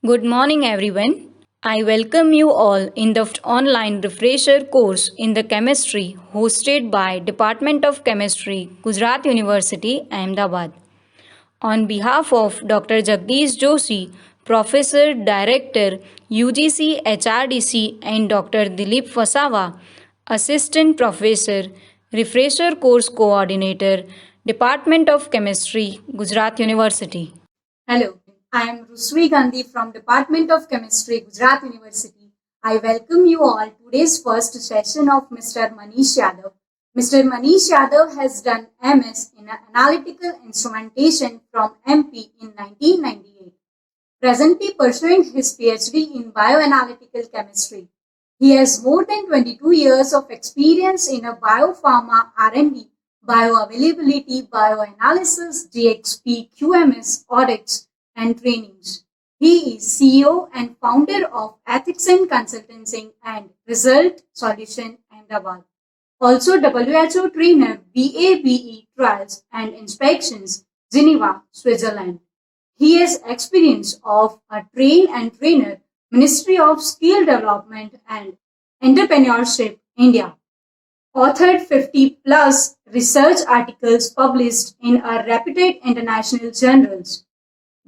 Good morning, everyone. I welcome you all in the online refresher course in the chemistry hosted by Department of Chemistry, Gujarat University, Ahmedabad. On behalf of Dr. Jagdish Joshi, Professor Director, UGC HRDC, and Dr. Dilip Wasawa, Assistant Professor, Refresher Course Coordinator, Department of Chemistry, Gujarat University. Hello, I am Rusvi Gandhi from Department of Chemistry, Gujarat University. I welcome you all to today's first session of Mr. Manish Yadav. Mr. Manish Yadav has done MS in Analytical Instrumentation from MP in 1998, presently pursuing his PhD in Bioanalytical Chemistry. He has more than 22 years of experience in a biopharma R&D, bioavailability, bioanalysis, GXP, QMS, audits, and trainings. He is CEO and founder of Ethics and Consulting and Result Solution Ahmedabad. Also WHO trainer, BABE trials and inspections, Geneva, Switzerland. He has experience of a train and trainer, Ministry of Skill Development and Entrepreneurship, India. Authored 50 plus research articles published in a reputed international journals.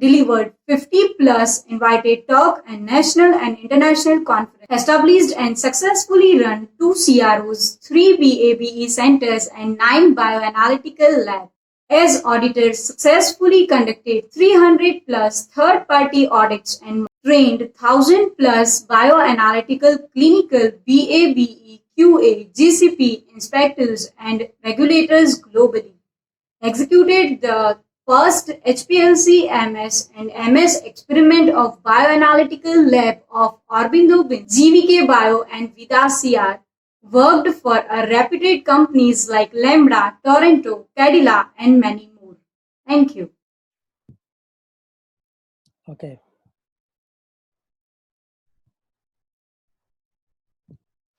Delivered 50 plus invited talk and national and international conference. Established and successfully run 2 CROs, 3 BABE centers and 9 bioanalytical labs. As auditors successfully conducted 300 plus third-party audits and trained 1,000 plus bioanalytical clinical BABE, QA, GCP inspectors and regulators globally. Executed the first HPLC MS and MS experiment of bioanalytical lab of Aurobindo Bin, GVK Bio and Vida CR, worked for a reputed companies like Lambda, Toronto, Cadila and many more. Thank you. Okay.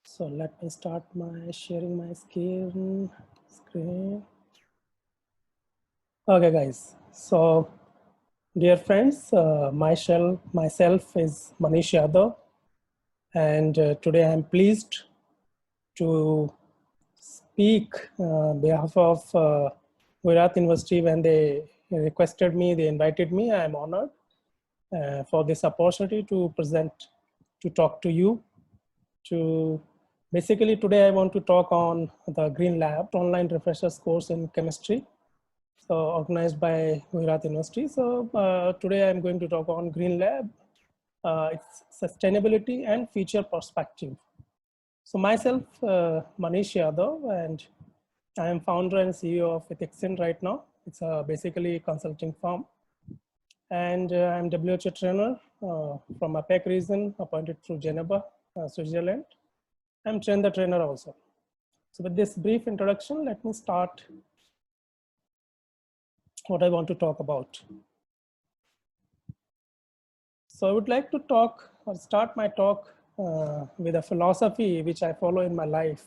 So let me start my sharing my screen. Okay, guys. So, dear friends, myself is Manish Yadav, and today I am pleased to speak on behalf of Gujarat University. When they requested me, they invited me. I am honored for this opportunity to present, to talk to you. Basically, today I want to talk on the Green Lab online refreshers course in chemistry, so organized by Gujarat University. So today I'm going to talk on Green Lab, its sustainability and future perspective. So myself, Manish Yadav, and I am founder and CEO of Ethics right now. It's basically a consulting firm. And I'm WHO trainer from APAC region, appointed through Geneva, Switzerland. I'm trained the trainer also. So with this brief introduction, let me start what I want to talk about. So I would like to talk or start my talk with a philosophy which I follow in my life.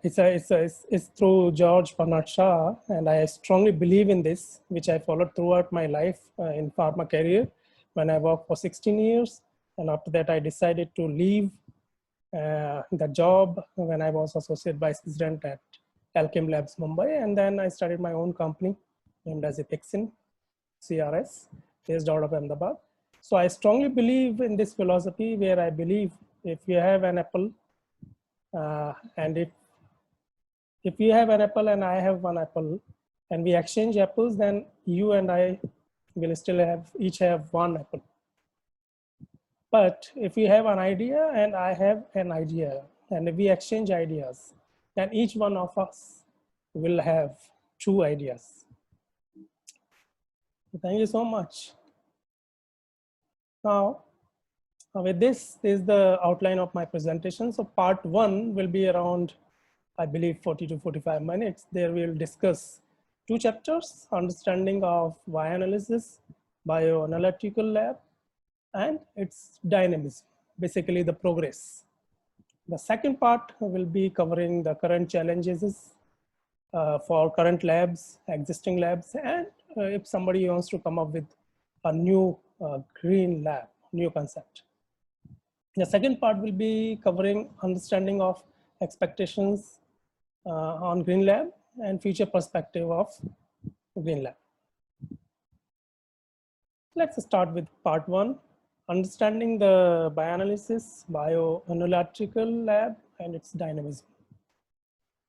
It's through George Bernard Shaw, and I strongly believe in this, which I followed throughout my life in pharma career when I worked for 16 years. And after that, I decided to leave the job when I was associate vice president at Alchem Labs Mumbai, and then I started my own company named as Epixin CRS, based out of Ahmedabad. So I strongly believe in this philosophy, where I believe if you have an apple, and if you have an apple and I have one apple, and we exchange apples, then you and I will still each have one apple. But if you have an idea and I have an idea, and if we exchange ideas, then each one of us will have 2 ideas. Thank you so much. Now, with this is the outline of my presentation. So part 1 will be around, I believe, 40 to 45 minutes. There we'll discuss 2 chapters: understanding of bioanalysis, bioanalytical lab, and its dynamism, basically the progress. The second part will be covering the current challenges for current labs, existing labs, and if somebody wants to come up with a new green lab, new concept. The second part will be covering understanding of expectations on Green Lab and future perspective of Green Lab. Let's start with part one, understanding the bioanalysis, bioanalytical lab and its dynamism.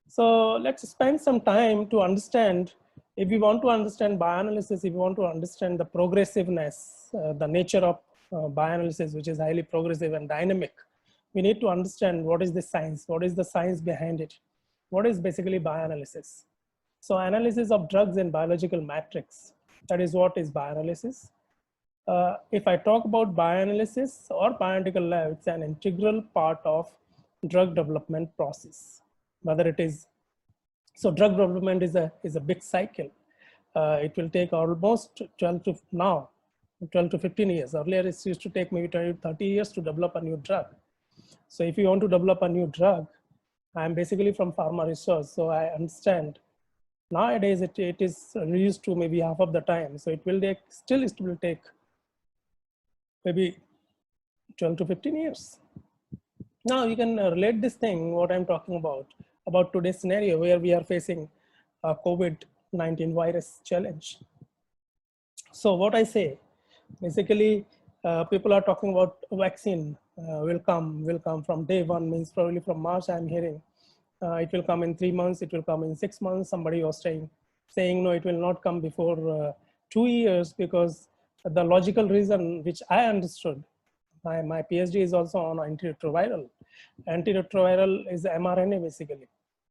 So let's spend some time to understand, if we want to understand bioanalysis, if we want to understand the progressiveness, the nature of bioanalysis, which is highly progressive and dynamic, we need to understand what is the science, what is the science behind it, what is basically bioanalysis. So analysis of drugs and biological matrix, that is what is bioanalysis. If I talk about bioanalysis or bioanalytical lab, it's an integral part of drug development process. Whether it is, so drug development is a big cycle. It will take almost 12 to 15 years. Earlier it used to take maybe 20 to 30 years to develop a new drug. So if you want to develop a new drug, I'm basically from pharma research, so I understand. Nowadays it is reduced to maybe half of the time. So it will take, still it will take maybe 12 to 15 years. Now you can relate this thing, what I'm talking about today's scenario where we are facing a COVID-19 virus challenge. So what I say, basically people are talking about vaccine will come from day one, means probably from March I'm hearing. It will come in 3 months, it will come in 6 months. Somebody was saying no, it will not come before 2 years, because the logical reason which I understood, my PhD is also on antiretroviral. Antiretroviral is mRNA basically.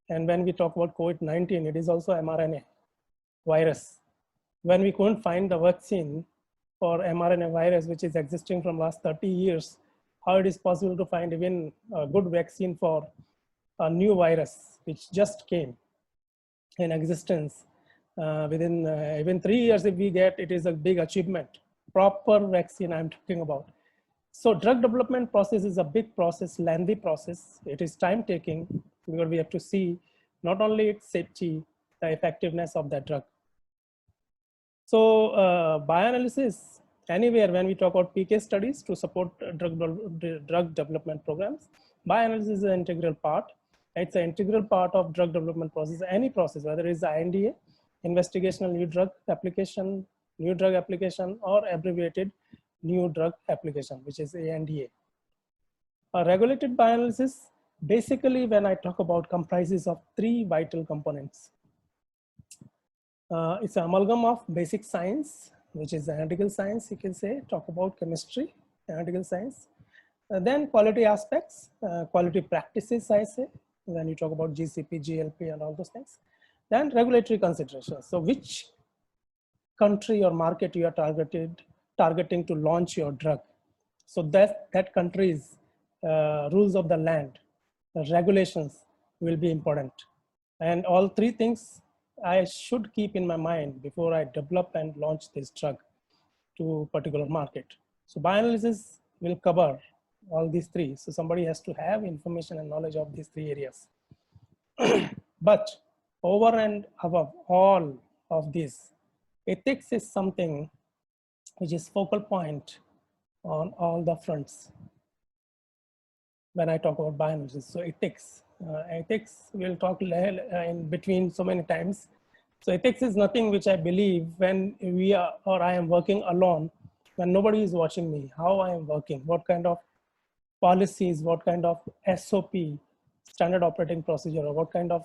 And when we talk about COVID-19, it is also mRNA virus. When we couldn't find the vaccine for mRNA virus, which is existing from last 30 years, how it is possible to find even a good vaccine for a new virus, which just came in existence within even 3 years, if we get, it is a big achievement. Proper vaccine I'm talking about. So drug development process is a big process, lengthy process. It is time taking because we have to see not only its safety, the effectiveness of that drug. So bioanalysis, anywhere when we talk about PK studies to support drug development programs, bioanalysis is an integral part. It's an integral part of drug development process, any process, whether it's INDA, investigational new drug application, or abbreviated new drug application, which is ANDA. Regulated bioanalysis, basically when I talk about, comprises of 3 vital components. It's an amalgam of basic science, which is analytical science, you can say, talk about chemistry, analytical science. Then quality aspects, quality practices, I say, when you talk about GCP, GLP and all those things. Then regulatory considerations. So which country or market you are targeting to launch your drug. So that country's rules of the land, the regulations will be important. And all 3 things I should keep in my mind before I develop and launch this drug to a particular market. So bioanalysis will cover all these 3. So somebody has to have information and knowledge of these 3 areas. But over and above all of this, ethics is something which is focal point on all the fronts when I talk about bioanalysis. So ethics we'll talk in between so many times. So ethics is nothing which I believe when we are, or I am working alone, when nobody is watching me, how I am working, what kind of policies, what kind of SOP, standard operating procedure, or what kind of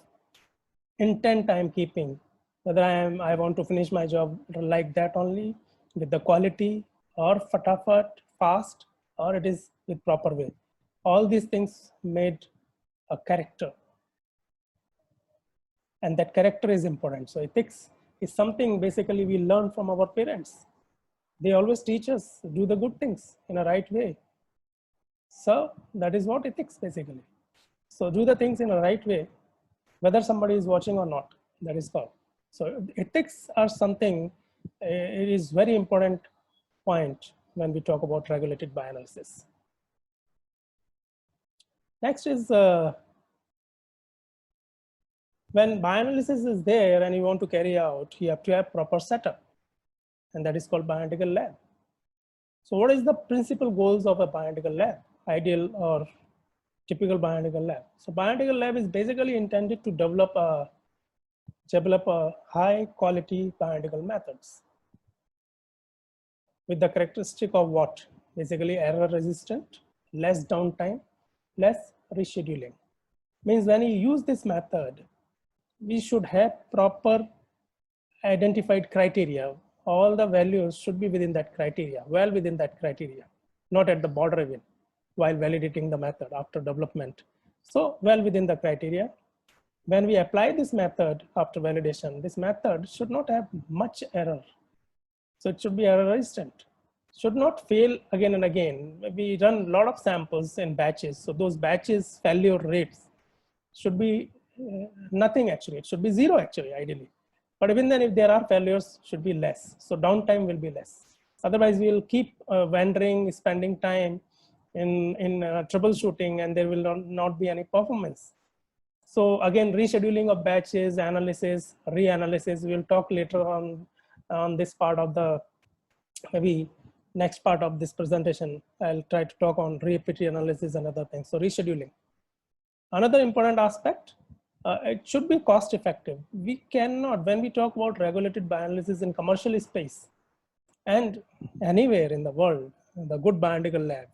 intent I am keeping, whether I want to finish my job like that only with the quality, or fatafat, fast, or it is with proper way. All these things made a character, and that character is important. So ethics is something basically we learn from our parents. They always teach us do the good things in a right way. So that is what ethics basically. So do the things in a right way, whether somebody is watching or not, that is called. So ethics are something, it is very important point when we talk about regulated bioanalysis. Next is when bioanalysis is there and you want to carry out, you have to have proper setup, and that is called bioanalytical lab. So what is the principal goals of a bioanalytical lab, ideal or typical bioanalytical lab? So bioanalytical lab is basically intended to develop a high quality bioanalytical methods with the characteristic of what? Basically error resistant, less downtime, less rescheduling. Means when you use this method, we should have proper identified criteria. All the values should be within that criteria, well within that criteria, not at the border even while validating the method after development. So well within the criteria. When we apply this method after validation, this method should not have much error. So it should be error resistant, should not fail again and again. We run a lot of samples in batches. So those batches failure rates should be nothing actually. It should be zero actually, ideally. But even then, if there are failures, should be less. So downtime will be less. Otherwise, we will keep wandering, spending time in troubleshooting, and there will not be any performance. So again, rescheduling of batches, analysis, reanalysis. We'll talk later on this part of the, maybe next part of this presentation. I'll try to talk on repeat analysis and other things. So rescheduling. Another important aspect, it should be cost effective. We cannot, when we talk about regulated bioanalysis in commercial space and anywhere in the world, the good bioanalytical lab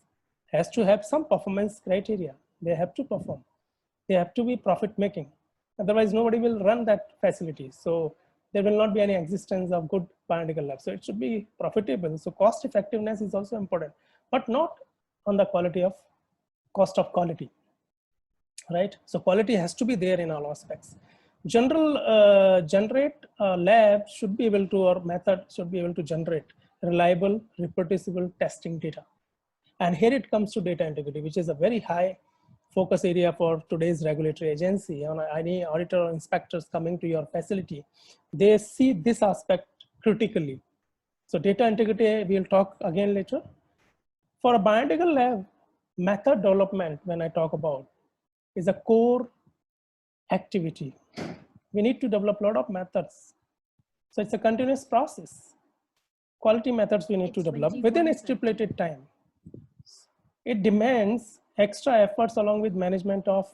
has to have some performance criteria. They have to perform. They have to be profit making. Otherwise, nobody will run that facility. So there will not be any existence of good bioanalytical lab. So it should be profitable. So cost effectiveness is also important, but not on the quality of cost of quality. Right? So quality has to be there in all aspects. Generate lab should be able to, or method should be able to generate reliable, reproducible testing data. And here it comes to data integrity, which is a very high focus area for today's regulatory agency. On any auditor or inspectors coming to your facility, they see this aspect critically. So data integrity, we'll talk again later. For a bioanalytical lab, method development, when I talk about, is a core activity. We need to develop a lot of methods. So it's a continuous process. Quality methods we need to develop within a stipulated time. It demands extra efforts along with management of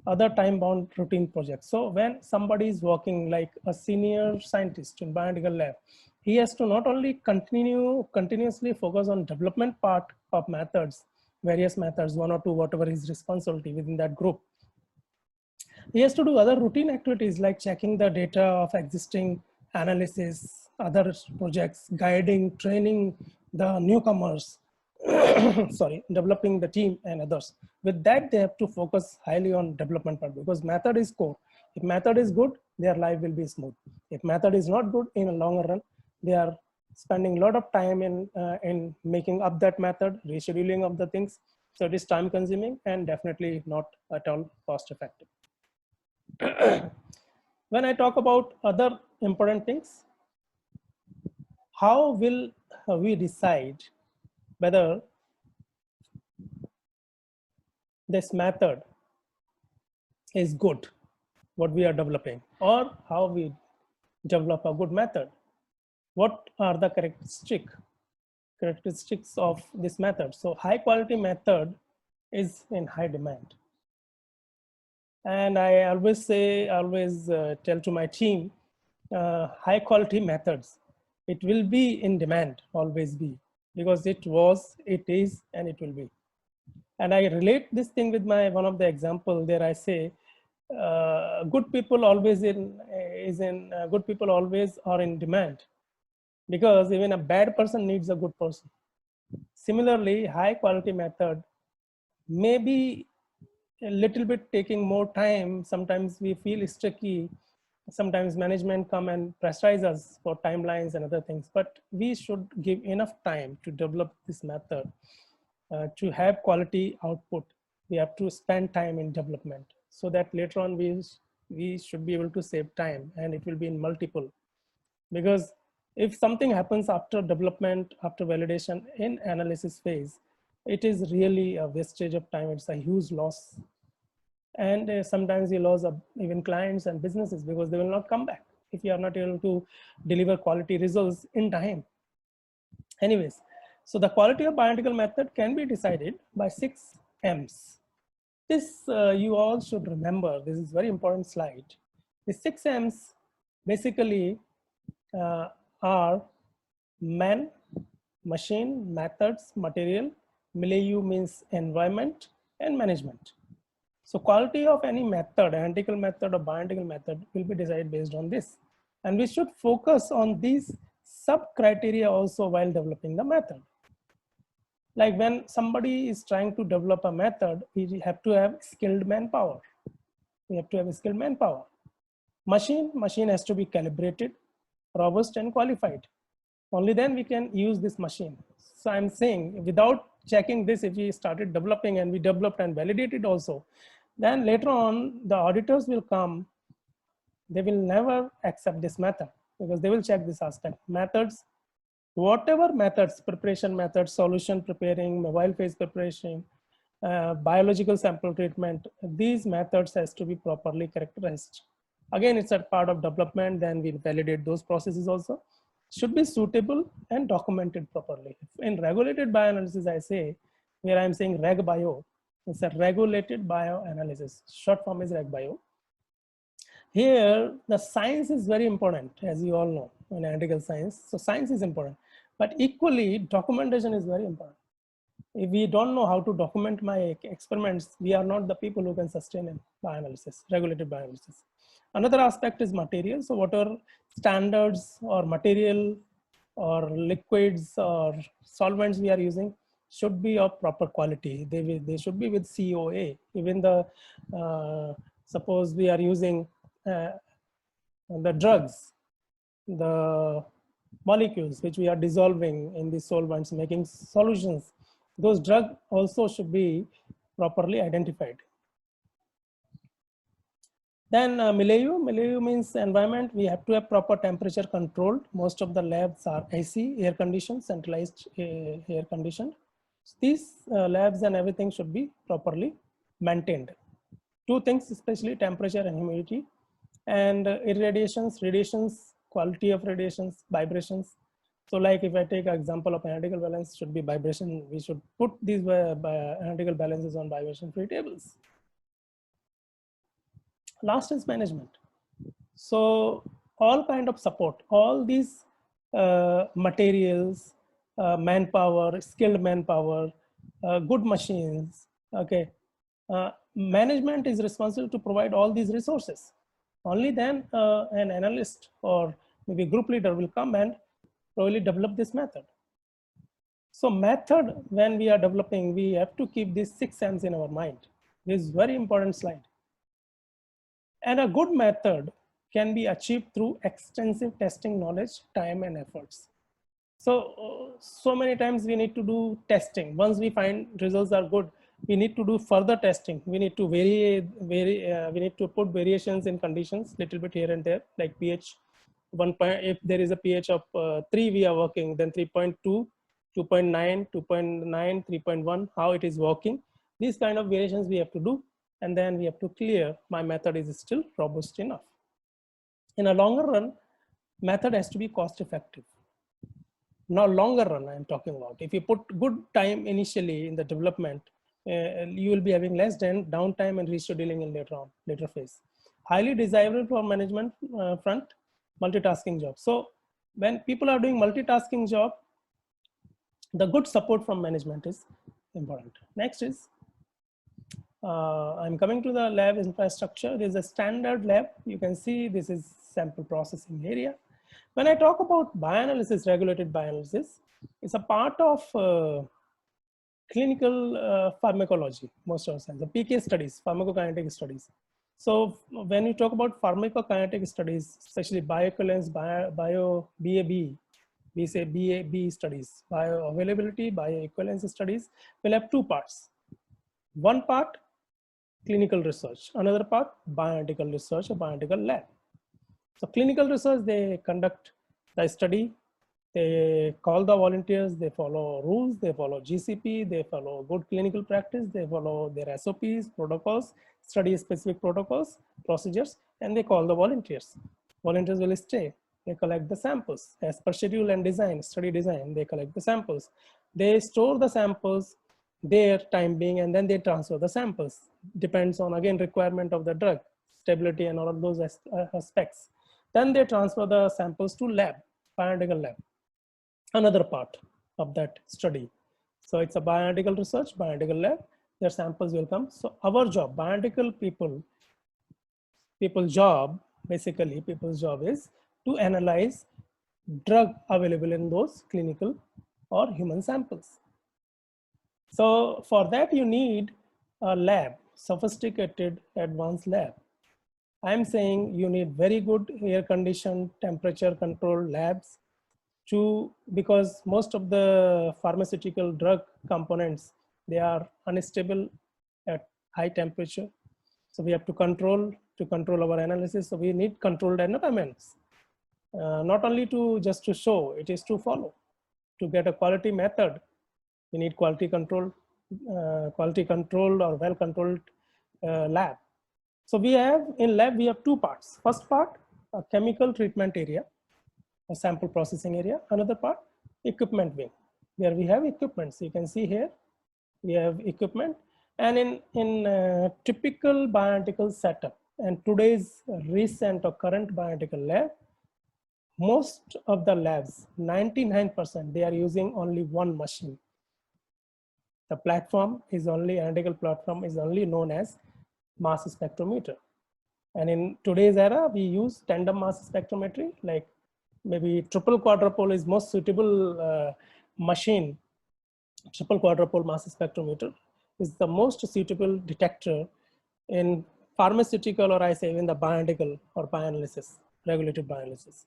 other time-bound routine projects. So when somebody is working like a senior scientist in bioanalytical lab, he has to not only continuously focus on development part of methods, various methods, one or two, whatever his responsibility within that group. He has to do other routine activities like checking the data of existing analysis, other projects, guiding, training the newcomers, sorry, developing the team and others. With that, they have to focus highly on development part because method is core. If method is good, their life will be smooth. If method is not good in a longer run, they are spending a lot of time in making up that method, rescheduling of the things. So it is time consuming and definitely not at all cost effective. When I talk about other important things, how will we decide whether this method is good, what we are developing, or how we develop a good method? What are the characteristics of this method? So high quality method is in high demand. And I always tell to my team, high quality methods, it will be in demand, always be, because it was, it is, and it will be. And I relate this thing with one of the example there. I say, good people always good people always are in demand, because even a bad person needs a good person. Similarly, high quality method may be a little bit taking more time. Sometimes we feel sticky. Sometimes management come and pressurize us for timelines and other things, but we should give enough time to develop this method. To have quality output, we have to spend time in development so that later on we should be able to save time, and it will be in multiple. Because if something happens after development, after validation in analysis phase, it is really a wastage of time. It's a huge loss. And sometimes you lose even clients and businesses because they will not come back if you are not able to deliver quality results in time. Anyways, So the quality of bioanalytical method can be decided by 6 M's. This you all should remember. This is very important slide. The 6 M's basically are man, machine, methods, material, milieu means environment, and management. So quality of any method, analytical method or bioanalytical method, will be decided based on this. And we should focus on these sub-criteria also while developing the method. Like when somebody is trying to develop a method, we have to have skilled manpower. We have to have skilled manpower. Machine has to be calibrated, robust and qualified. Only then we can use this machine. So I'm saying without checking this, if we started developing and we developed and validated also, then later on the auditors will come, they will never accept this method because they will check this aspect. Methods, whatever methods, preparation methods, solution preparing, mobile phase preparation, biological sample treatment, these methods has to be properly characterized. Again, it's a part of development, then we validate those processes also. Should be suitable and documented properly. In regulated bioanalysis, I say, where I'm saying reg bio, it's a regulated bioanalysis. Short form is reg bio. Here, the science is very important, as you all know, in analytical science. So science is important, but equally documentation is very important. If we don't know how to document my experiments, we are not the people who can sustain in bioanalysis, regulated bioanalysis. Another aspect is material. So whatever standards or material or liquids or solvents we are using should be of proper quality. They should be with COA. Even the, suppose we are using the drugs, the molecules which we are dissolving in the solvents, making solutions, those drugs also should be properly identified. Then milieu means environment. We have to have proper temperature controlled. Most of the labs are AC, air conditioned, centralized air conditioned. These labs and everything should be properly maintained. Two things, especially temperature and humidity, and irradiations, radiations, quality of radiations, vibrations. So like if I take an example of analytical balance, should be vibration. We should put these analytical balances on vibration free tables. Last is management. So all kind of support, all these materials, manpower, skilled manpower, good machines, okay. Management is responsible to provide all these resources. Only then an analyst or maybe group leader will come and probably develop this method. So method, when we are developing, we have to keep these 6 M's in our mind. This is very important slide. And a good method can be achieved through extensive testing knowledge, time and efforts. So, so many times we need to do testing. Once we find results are good, we need to do further testing. We need to we need to put variations in conditions little bit here and there, like pH. If there is a pH of 3, we are working, then 3.2, 2.9, 2.9, 3.1, how it is working. These kind of variations we have to do, and then we have to clear my method is still robust enough. In a longer run, method has to be cost effective. Now longer run I'm talking about. If you put good time initially in the development, you will be having less downtime and rescheduling in later phase. Highly desirable for management front, multitasking job. So when people are doing multitasking job, the good support from management is important. Next is, I'm coming to the lab infrastructure. There's a standard lab. You can see this is sample processing area. When I talk about bioanalysis, regulated bioanalysis, it's a part of clinical pharmacology, most of the time, the PK studies, pharmacokinetic studies. So when you talk about pharmacokinetic studies, especially bioequivalence, BAB, we say BAB studies, bioavailability, bioequivalence studies will have 2 parts. One part, clinical research, another part, bioanalytical research or bioanalytical lab. So clinical research, they conduct the study, they call the volunteers, they follow rules, they follow GCP, they follow good clinical practice, they follow their SOPs, protocols, study specific protocols, procedures, and they call the volunteers. Volunteers will stay, they collect the samples as per schedule and design, study design, they collect the samples. They store the samples their time being, and then they transfer the samples. Depends on, again, requirement of the drug, stability and all of those aspects. Then they transfer the samples to lab, bioanalytical lab, another part of that study. So it's a bioanalytical research, bioanalytical lab, their samples will come. So our job, bioanalytical people's job, basically people's job is to analyze drug available in those clinical or human samples. So for that you need a lab, sophisticated advanced lab. I'm saying you need very good air conditioned, temperature controlled labs because most of the pharmaceutical drug components, they are unstable at high temperature. So we have to control our analysis. So we need controlled environments, not only just to show, it is to follow. To get a quality method, we need quality controlled or well controlled lab. So we have in lab, we have two parts. First part, a chemical treatment area, a sample processing area. Another part, equipment wing, where we have equipment. So you can see here, we have equipment. And in typical bioanalytical setup and today's recent or current bioanalytical lab, most of the labs, 99%, they are using only one machine. The platform is only, analytical platform is only known as mass spectrometer. And in today's era, we use tandem mass spectrometry, like maybe triple quadrupole is most suitable machine. Triple quadrupole mass spectrometer is the most suitable detector in pharmaceutical, or I say in the bioanalytical or bioanalysis, regulated bioanalysis.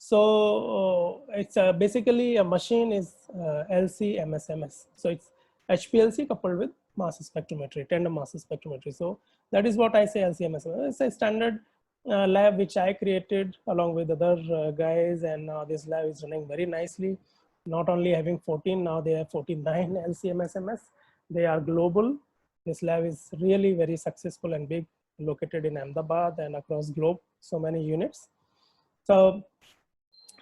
So it's basically a machine is LC-MS-MS. So it's HPLC coupled with mass spectrometry, tandem mass spectrometry. So that is what I say LC-MS. It's a standard lab which I created along with other guys, and now this lab is running very nicely. Not only having 14, now they have 49 LC-MS. They are global. This lab is really very successful and big, located in Ahmedabad and across globe, so many units. So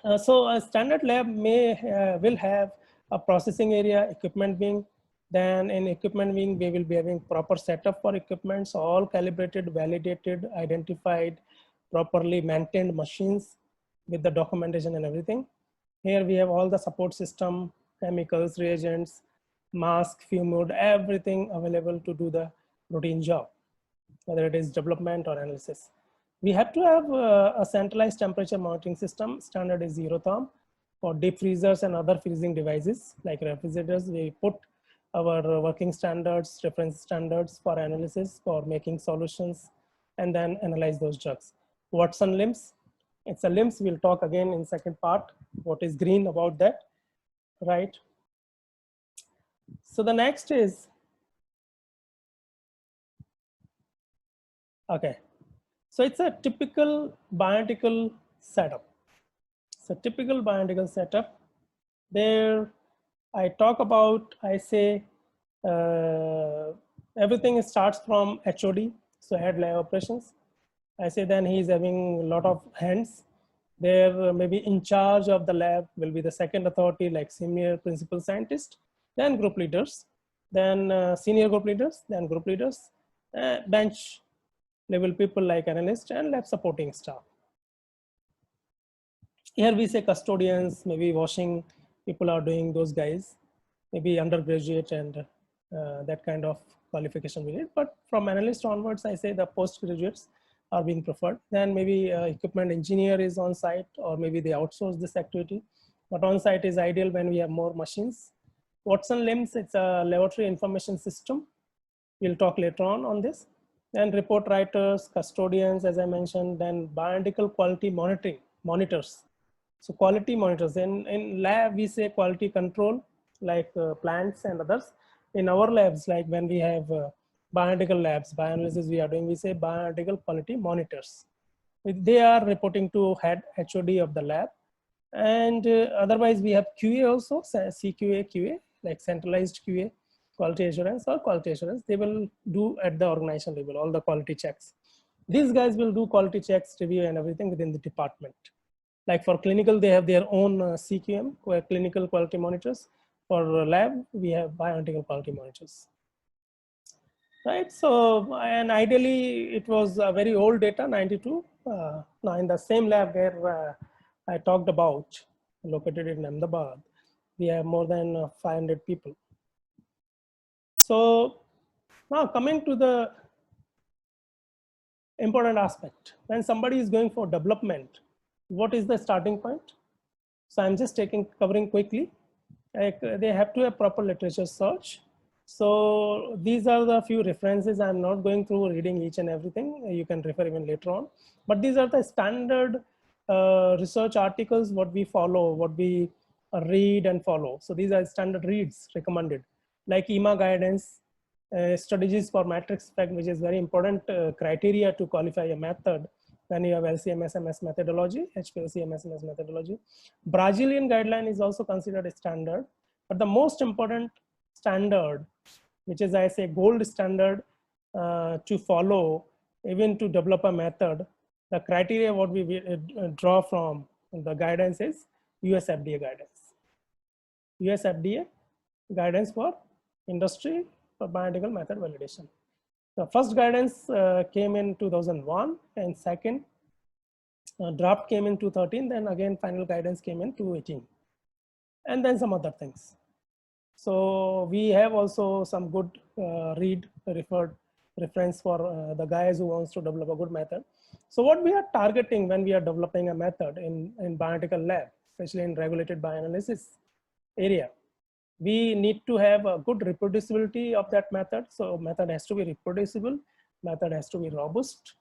a standard lab will have a processing area, equipment wing. Then in equipment wing, we will be having proper setup for equipments, all calibrated, validated, identified, properly maintained machines with the documentation and everything. Here we have all the support system, chemicals, reagents, mask, fume mode, everything available to do the routine job, whether it is development or analysis. We have to have a centralized temperature monitoring system. Standard is 0 therm. For deep freezers and other freezing devices like refrigerators, we put our working standards, reference standards for analysis, for making solutions, and then analyze those drugs. Watson LIMS, it's a LIMS. We'll talk again in second part, what is green about that, right? So the next is, okay. So it's a typical bioanalytical setup. So typical bioanalytical setup, there I talk about, I say everything starts from HOD, so head lab operations. I say then he's having a lot of hands. There maybe in charge of the lab will be the second authority, like senior principal scientist, then group leaders, then senior group leaders, then group leaders, bench level people like analyst and lab supporting staff. Here we say custodians, maybe washing people are doing those guys, maybe undergraduate and that kind of qualification we need. But from analyst onwards, I say the postgraduates are being preferred. Then maybe equipment engineer is on site, or maybe they outsource this activity. But on site is ideal when we have more machines. Watson LIMS, it's a laboratory information system. We'll talk later on this. Then report writers, custodians, as I mentioned, then bioanalytical quality monitors. So quality monitors, in lab, we say quality control, like plants and others. In our labs, like when we have bioanalytical labs, bioanalysis we are doing, we say bioanalytical quality monitors. They are reporting to head HOD of the lab. And otherwise we have QA also, CQA, QA, like centralized QA, quality assurance or quality assurance. They will do at the organization level, all the quality checks. These guys will do quality checks, review and everything within the department. Like for clinical, they have their own CQM, clinical quality monitors. For lab, we have bioanalytical quality monitors. Right, so and ideally it was very old data, 92. Now in the same lab where I talked about, located in Ahmedabad, we have more than 500 people. So now coming to the important aspect, when somebody is going for development, what is the starting point? So I'm just covering quickly. Like they have to have proper literature search. So these are the few references. I'm not going through reading each and everything. You can refer even later on. But these are the standard research articles, what we follow, what we read and follow. So these are standard reads recommended, like EMA guidance, strategies for matrix effect, which is very important criteria to qualify a method. Then you have LCMS-MS methodology, HPLC-MS-MS methodology. Brazilian guideline is also considered a standard, but the most important standard, which is I say gold standard to follow, even to develop a method, the criteria what we draw from the guidance is US FDA guidance. US FDA guidance for industry for bioanalytical method validation. The first guidance came in 2001, and second draft came in 2013. Then again, final guidance came in 2018, and then some other things. So we have also some good reference for the guys who wants to develop a good method. So what we are targeting when we are developing a method in bioanalytical lab, especially in regulated bioanalysis area, we need to have a good reproducibility of that method. So method has to be reproducible, method has to be robust,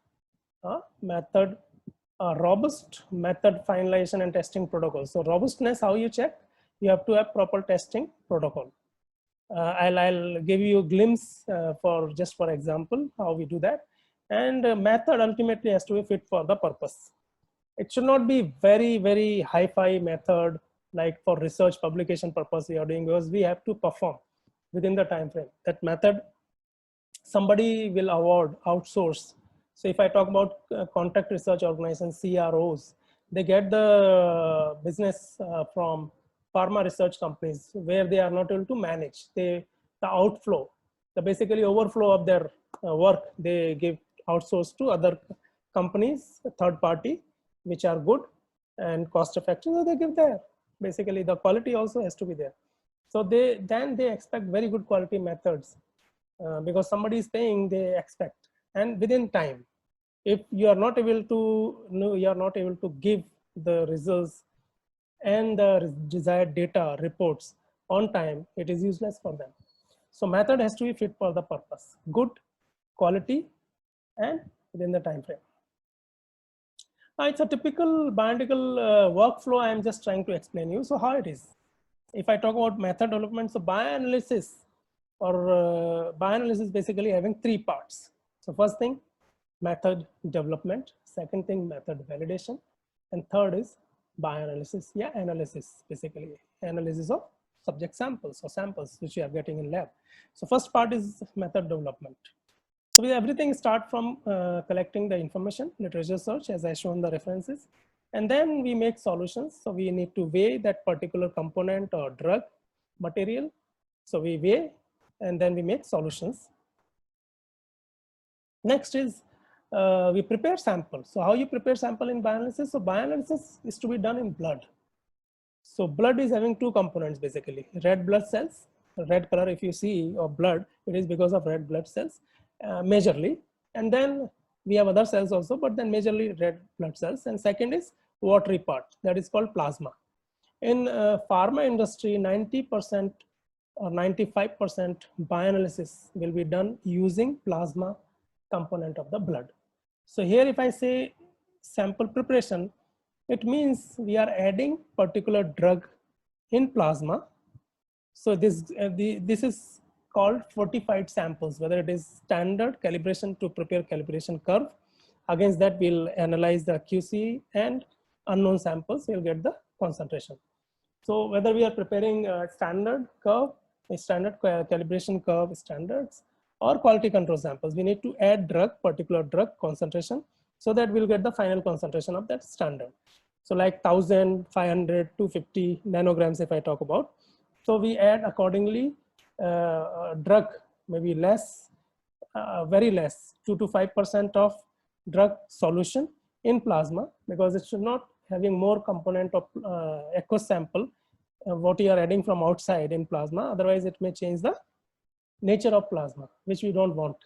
robust method finalization and testing protocol. So robustness, how you check? You have to have proper testing protocol. I'll give you a glimpse for example, how we do that. And method ultimately has to be fit for the purpose. It should not be very, very hi-fi method, like for research publication purpose we are doing, because we have to perform within the time frame. That method, somebody will outsource. So if I talk about contract research organizations, CROs, they get the business from pharma research companies where they are not able to manage the outflow, the basically overflow of their work, they give outsource to other companies, third party, which are good and cost effective. So they give there. Basically the quality also has to be there. So they expect very good quality methods because somebody is paying, they expect, and within time. If you are not able to give the results and the desired data reports on time, it is useless for them. So method has to be fit for the purpose, good quality and within the time frame. It's a typical bioanalytical workflow. I am just trying to explain you. So how it is? If I talk about method development, so bioanalysis basically having three parts. So first thing, method development. Second thing, method validation. And third is bioanalysis. Yeah, analysis, basically analysis of subject samples or samples which you are getting in lab. So first part is method development. So everything start from collecting the information, literature search, as I shown the references, and then we make solutions. So we need to weigh that particular component or drug material. So we weigh and then we make solutions. Next is we prepare samples. So how you prepare sample in bioanalysis? So bioanalysis is to be done in blood. So blood is having two components basically, red blood cells, red color if you see of blood, it is because of red blood cells majorly. And then we have other cells also, but then majorly red blood cells. And second is watery part, that is called plasma. In pharma industry, 90% or 95% bioanalysis will be done using plasma component of the blood. So here if I say sample preparation, it means we are adding particular drug in plasma. So this is called fortified samples, whether it is standard calibration to prepare calibration curve. Against that, we'll analyze the QC and unknown samples, we'll get the concentration. So whether we are preparing a standard curve, a standard calibration curve standards, or quality control samples, we need to add particular drug concentration, so that we'll get the final concentration of that standard. So like 1,000, 500, 250 nanograms if I talk about. So we add accordingly drug, maybe less, very less, 2 to 5% of drug solution in plasma, because it should not having more component of echo sample, what you are adding from outside in plasma. Otherwise, it may change the nature of plasma, which we don't want.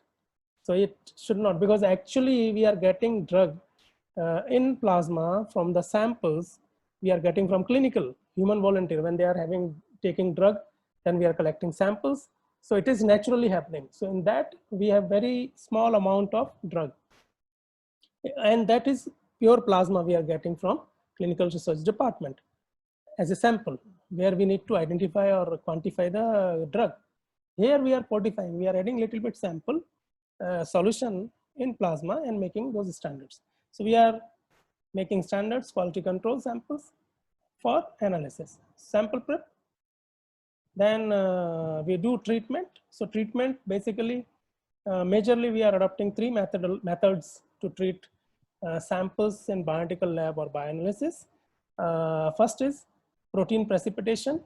So it should not, because actually we are getting drug in plasma from the samples we are getting from clinical human volunteer. When they are taking drug, then we are collecting samples. So it is naturally happening. So in that we have very small amount of drug, and that is pure plasma we are getting from clinical research department as a sample, where we need to identify or quantify the drug. Here we are fortifying, we are adding little bit sample solution in plasma and making those standards. So we are making standards quality control samples for analysis. Sample prep, then we do treatment. So treatment, basically, majorly we are adopting three methods to treat samples in bioanalytical lab or bioanalysis. First is protein precipitation,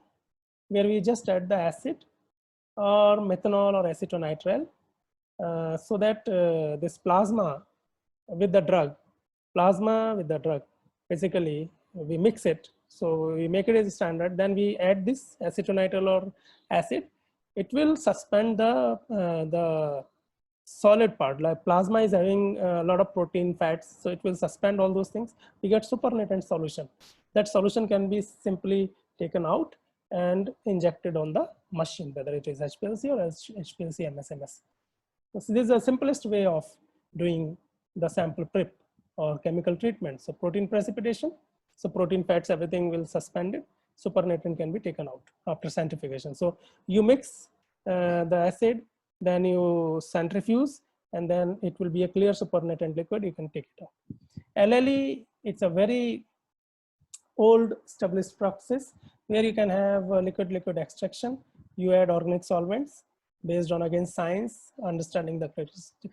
where we just add the acid or methanol or acetonitrile, so that this plasma with the drug, basically we mix it. So we make it as a standard, then we add this acetonitrile or acid. It will suspend the solid part. Like plasma is having a lot of protein, fats, so it will suspend all those things. We get supernatant solution. That solution can be simply taken out and injected on the machine, whether it is HPLC or HPLC MSMS. So this is the simplest way of doing the sample prep or chemical treatment. So protein precipitation, so protein, fats, everything will suspend it. Supernatant can be taken out after centrifugation. So you mix the acid, then you centrifuge, and then it will be a clear supernatant liquid. You can take it out. LLE, it's a very old established process where you can have liquid extraction. You add organic solvents based on, again, science, understanding the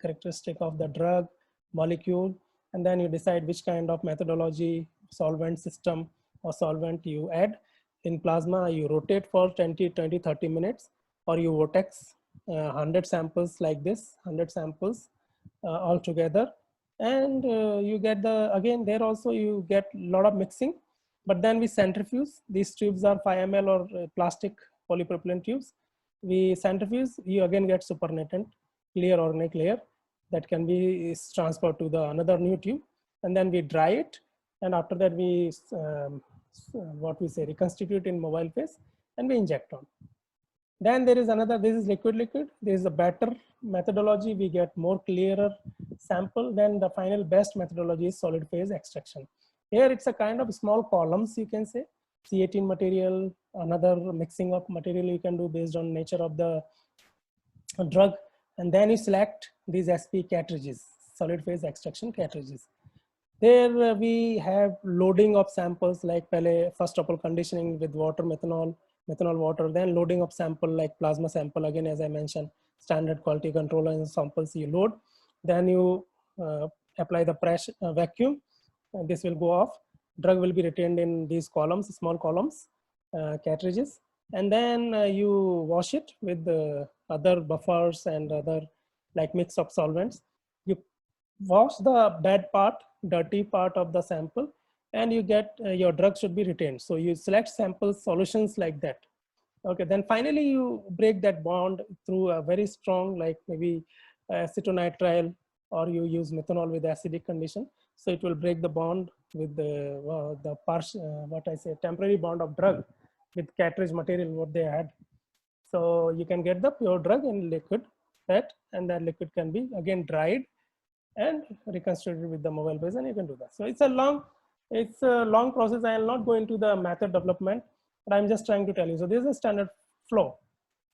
characteristic of the drug molecule, and then you decide which kind of methodology, solvent system or solvent you add. In plasma, you rotate for 20, 30 minutes, or you vortex 100 samples like this, 100 samples all together, and you get again there also you get a lot of mixing, but then we centrifuge. These tubes are 5 ml or plastic polypropylene tubes. We centrifuge, you again get supernatant clear organic layer that can be transferred to the another new tube, and then we dry it, and after that we what we say reconstitute in mobile phase, and we inject on. Then there is another, this is liquid. There is a better methodology, we get more clearer sample. Then the final best methodology is solid phase extraction. Here it's a kind of small columns, you can say, C18 material, another mixing of material you can do based on nature of the drug, and then you select these SP cartridges, solid phase extraction cartridges. There we have loading of samples like first of all conditioning with water, methanol water, then loading of sample like plasma sample, again as I mentioned, standard quality control and samples you load. Then you apply the pressure vacuum, this will go off. Drug will be retained in these columns, small columns, cartridges, and then you wash it with other buffers and other like mix of solvents. You wash the bad part, dirty part of the sample, and you get your drug should be retained. So you select sample solutions like that. Okay, then finally you break that bond through a very strong, like maybe acetonitrile, or you use methanol with acidic condition. So it will break the bond with the partial, what I say, temporary bond of drug with cartridge material what they had. So you can get the pure drug in liquid, that, and that liquid can be again dried and reconstituted with the mobile base, and you can do that. So it's a long process. I will not go into the method development, but I'm just trying to tell you. So this is a standard flow.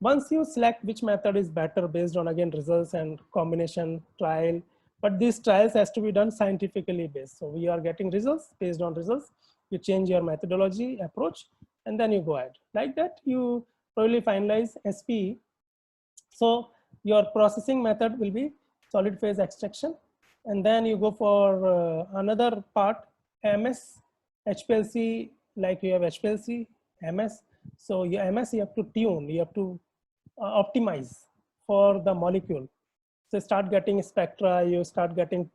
Once you select which method is better based on, again, results and combination trial, but these trials has to be done scientifically based. So we are getting results, based on results, you change your methodology approach, and then you go ahead. Like that, you probably finalize SP. So your processing method will be solid phase extraction, and then you go for another part, MS, HPLC, like you have HPLC, MS. So your MS, you have to tune, you have to optimize for the molecule. So start getting spectra, you start getting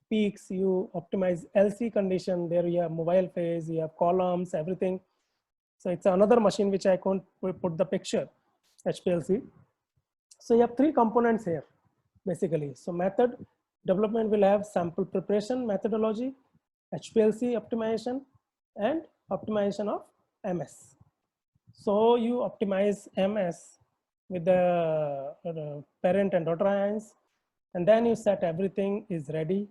peaks, you optimize LC condition. There you have mobile phase, you have columns, everything. So it's another machine which I can't put the picture, HPLC. So you have three components here, basically. So method development will have sample preparation methodology, HPLC optimization, and optimization of MS. So you optimize MS with the parent and daughter ions, and then you set everything is ready.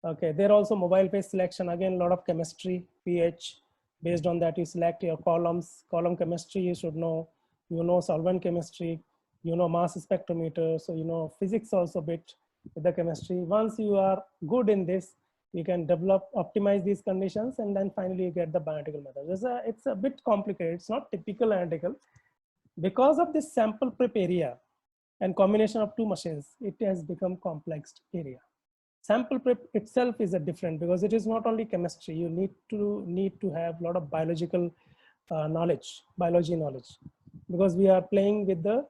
Okay, there also mobile phase selection, again, a lot of chemistry, pH. Based on that, you select your columns. Column chemistry, you should know. You know solvent chemistry, you know mass spectrometer, so you know physics also a bit with the chemistry. Once you are good in this, you can develop, optimize these conditions, and then finally you get the bioanalytical method. It's a bit complicated. It's not typical analytical. Because of this sample prep area and combination of two machines, it has become complex area. Sample prep itself is a different, because it is not only chemistry. You need to have a lot of biological knowledge, biology knowledge, because we are playing with the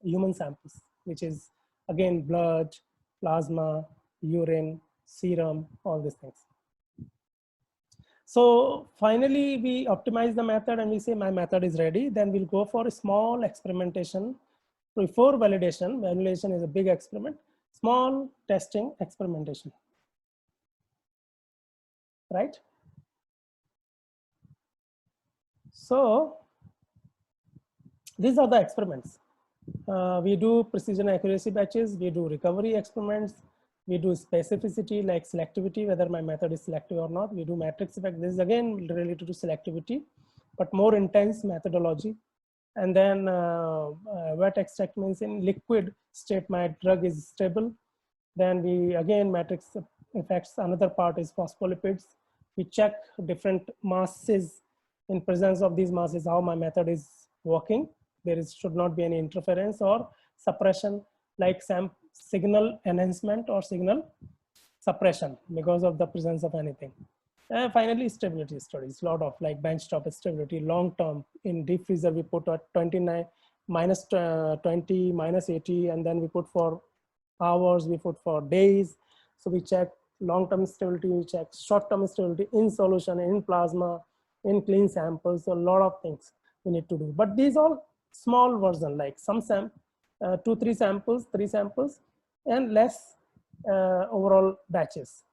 human samples, which is again blood, plasma, urine, serum, all these things. So finally we optimize the method and we say my method is ready. Then we'll go for a small experimentation. Before validation, validation is a big experiment, small testing experimentation, right? So these are the experiments. We do precision accuracy batches, we do recovery experiments, we do specificity like selectivity, whether my method is selective or not. We do matrix effect. This is again related to selectivity, but more intense methodology. And then wet extract means in liquid state my drug is stable. Then we again matrix effects. Another part is phospholipids. We check different masses. In presence of these masses, how my method is working. Should not be any interference or suppression, like some signal enhancement or signal suppression because of the presence of anything. Finally, stability studies, a lot of like benchtop stability, long term. In deep freezer, we put at 29, minus 20, minus 80, and then we put for hours, we put for days. So we check long-term stability, we check short-term stability in solution, in plasma, in clean samples. So a lot of things we need to do. But these all small version, like some 3 samples, and less overall batches.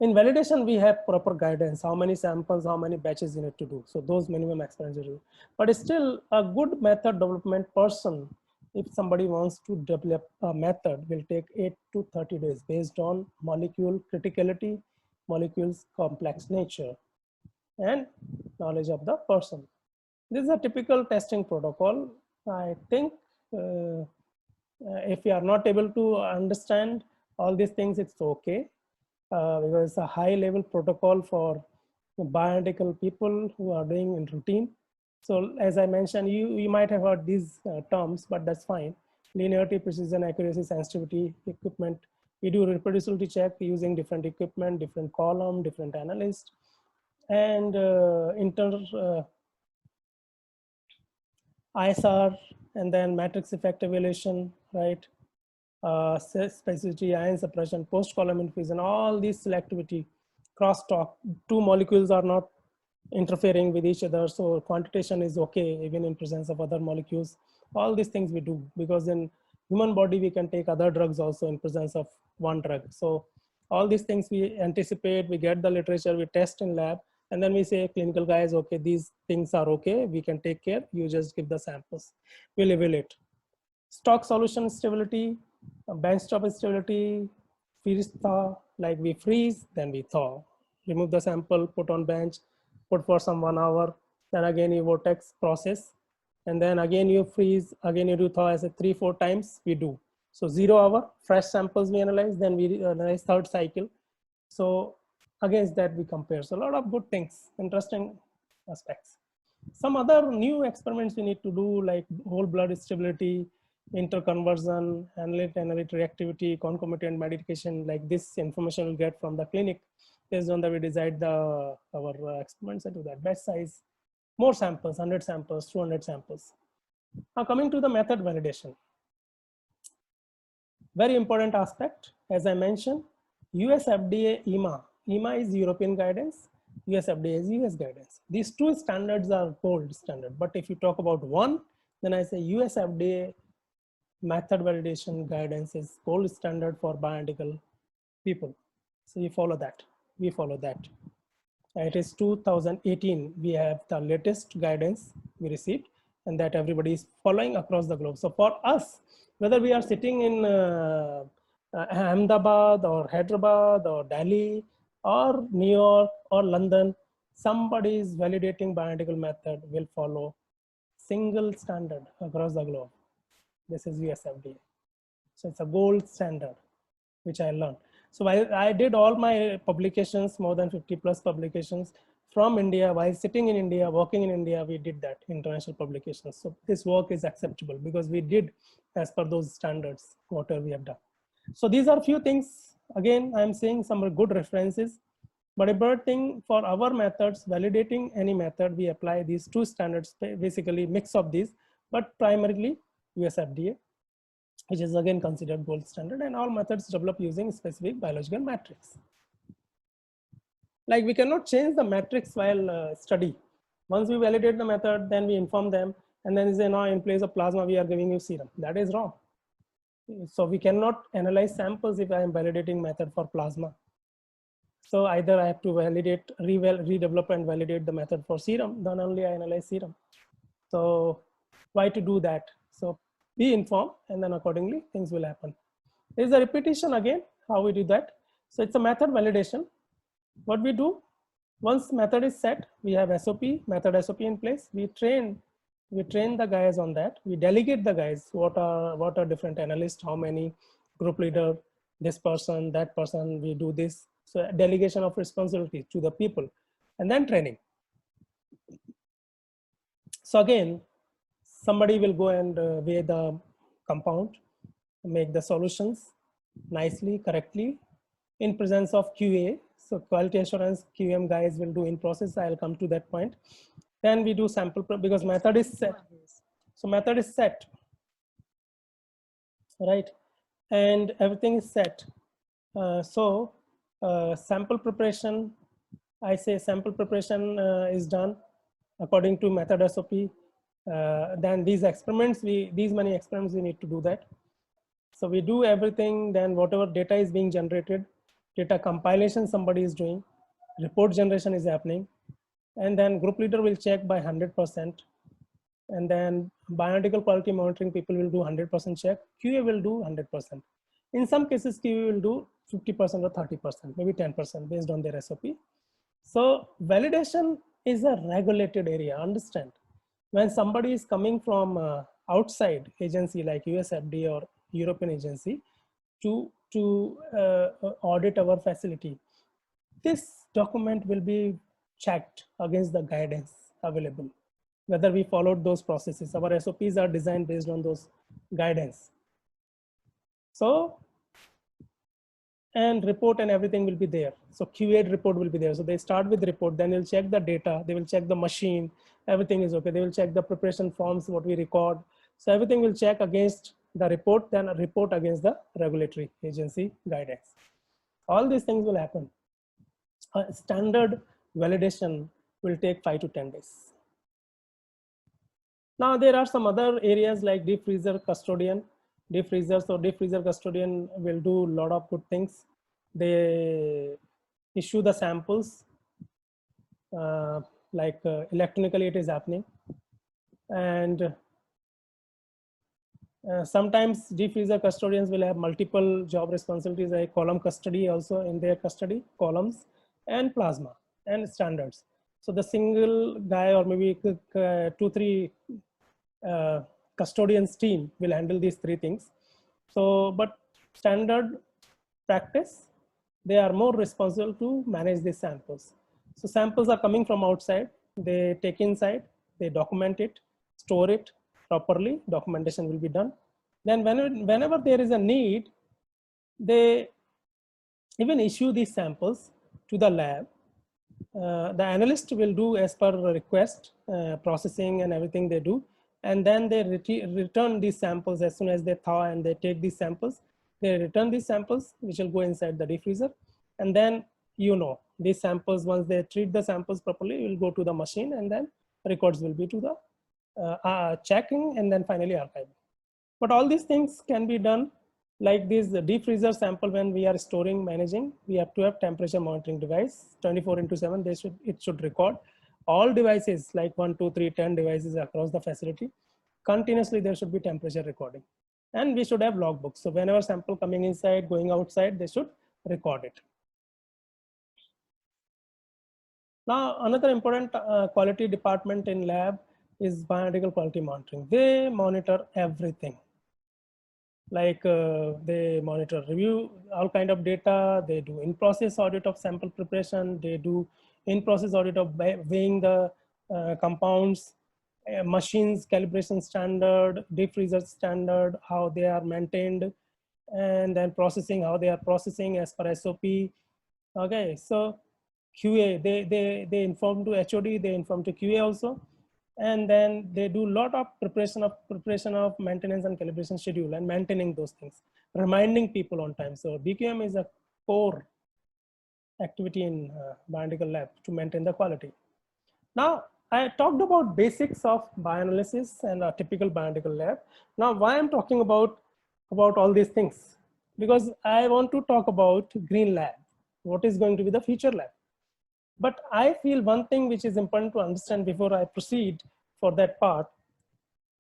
In validation, we have proper guidance, how many samples, how many batches you need to do. So those minimum experiments you do. But still a good method development person, if somebody wants to develop a method, will take 8 to 30 days based on molecule criticality, molecules complex nature, and knowledge of the person. This is a typical testing protocol. I think if you are not able to understand all these things, it's okay. Because it's a high level protocol for bioanalytical people who are doing in routine. So as I mentioned, you might have heard these terms, but that's fine. Linearity, precision, accuracy, sensitivity, equipment. We do reproducibility check using different equipment, different column, different analyst, and ISR, and then matrix effect evaluation, right? Specificity, ion suppression, post-column infusion, all these selectivity, crosstalk. Two molecules are not interfering with each other, so quantitation is okay even in presence of other molecules. All these things we do, because in human body we can take other drugs also in presence of one drug. So all these things we anticipate, we get the literature, we test in lab, and then we say, clinical guys, okay, these things are okay, we can take care, you just give the samples, we'll evaluate. Stock solution stability, benchtop stability, freeze thaw, like we freeze, then we thaw. Remove the sample, put on bench, put for some 1 hour, then again you vortex process, and then again you freeze, again you do thaw. As a 3-4 times we do. So 0 hour, fresh samples we analyze, then we analyze third cycle. So against that we compare. So a lot of good things, interesting aspects. Some other new experiments we need to do, like whole blood stability, interconversion, analyte reactivity, concomitant medication. Like this information we'll get from the clinic. Based on that, we decide our experiments and do that. Batch size, more samples, 100 samples, 200 samples. Now coming to the method validation. Very important aspect, as I mentioned, US FDA EMA. EMA is European guidance, US FDA is US guidance. These two standards are gold standard. But if you talk about one, then I say US FDA method validation guidance is gold standard for bioethical people. So you follow that, we follow that. It is 2018, we have the latest guidance we received, and that everybody is following across the globe. So for us, whether we are sitting in Ahmedabad or Hyderabad or Delhi or New York or London, somebody is validating bioethical method will follow single standard across the globe. This is US FDA. So it's a gold standard, which I learned. So I did all my publications, more than 50 plus publications from India, while sitting in India, working in India, we did that international publications. So this work is acceptable because we did as per those standards, whatever we have done. So these are few things. Again, I'm saying some good references, but a bird thing for our methods, validating any method, we apply these two standards, basically mix of these, but primarily US FDA, which is again considered gold standard, and all methods developed using specific biological matrix. Like we cannot change the matrix while study. Once we validate the method, then we inform them, and then say, no, in place of plasma, we are giving you serum. That is wrong. So we cannot analyze samples if I am validating method for plasma. So either I have to validate, redevelop and validate the method for serum, then only I analyze serum. So why to do that? So be informed, and then accordingly things will happen. There's a repetition again, how we do that. So it's a method validation. What we do, once method is set, we have SOP, method SOP in place. We train the guys on that. We delegate the guys, what are different analysts, how many, group leader, this person, that person, we do this. So delegation of responsibility to the people, and then training. So again, somebody will go and weigh the compound, make the solutions nicely, correctly, in presence of QA. So quality assurance QM guys will do in process. I'll come to that point. Then we do sample because method is set. So method is set, right? And everything is set. Sample preparation, I say sample preparation is done according to method SOP. Then these experiments, these many experiments we need to do that. So we do everything, then whatever data is being generated, data compilation somebody is doing, report generation is happening, and then group leader will check by 100%, and then bioanalytical quality monitoring people will do 100% check, QA will do 100%. In some cases, QA will do 50% or 30%, maybe 10% based on their SOP. So validation is a regulated area, understand. When somebody is coming from outside agency like US FDA or European agency to audit our facility, this document will be checked against the guidance available, whether we followed those processes. Our SOPs are designed based on those guidance. So, and report and everything will be there. So QA report will be there. So they start with report, then they'll check the data, they will check the machine, everything is okay. They will check the preparation forms, what we record. So everything will check against the report, then a report against the regulatory agency guidance. All these things will happen. Standard validation will take 5 to 10 days. Now there are some other areas like deep freezer custodian. Deep freezer, so deep freezer custodian will do a lot of good things. They issue the samples, electronically it is happening. And sometimes deep freezer custodians will have multiple job responsibilities, like column custody also in their custody, columns and plasma and standards. So the single guy or maybe 2-3 custodians team will handle these 3 things. So, but standard practice, they are more responsible to manage these samples. So samples are coming from outside, they take inside, they document it, store it properly, documentation will be done. Then whenever there is a need, they even issue these samples to the lab the analyst will do as per request, processing and everything they do. And then they return these samples as soon as they thaw, and they take these samples. They return these samples, which will go inside the defreezer. And then, these samples, once they treat the samples properly, will go to the machine, and then records will be to the checking, and then finally archiving. But all these things can be done like this deep freezer sample. When we are storing, managing, we have to have temperature monitoring device 24/7. It should record all devices, like 1, 2, 3, 10 devices across the facility. Continuously, there should be temperature recording, and we should have logbooks. So whenever sample coming inside, going outside, they should record it. Now, another important quality department in lab is bioanalytical quality monitoring. They monitor everything. Like they monitor, review all kind of data. They do in-process audit of sample preparation. They do in-process audit of weighing the compounds, machines, calibration standard, deep freezer standard, how they are maintained, and then processing, how they are processing as per SOP. Okay, so QA, they inform to HOD, they inform to QA also. And then they do a lot of preparation of maintenance and calibration schedule, and maintaining those things, reminding people on time. So BQM is a core activity in bioanalytical lab to maintain the quality. Now, I talked about basics of bioanalysis and a typical bioanalytical lab. Now, why I'm talking about all these things? Because I want to talk about green lab. What is going to be the future lab? But I feel one thing which is important to understand before I proceed for that part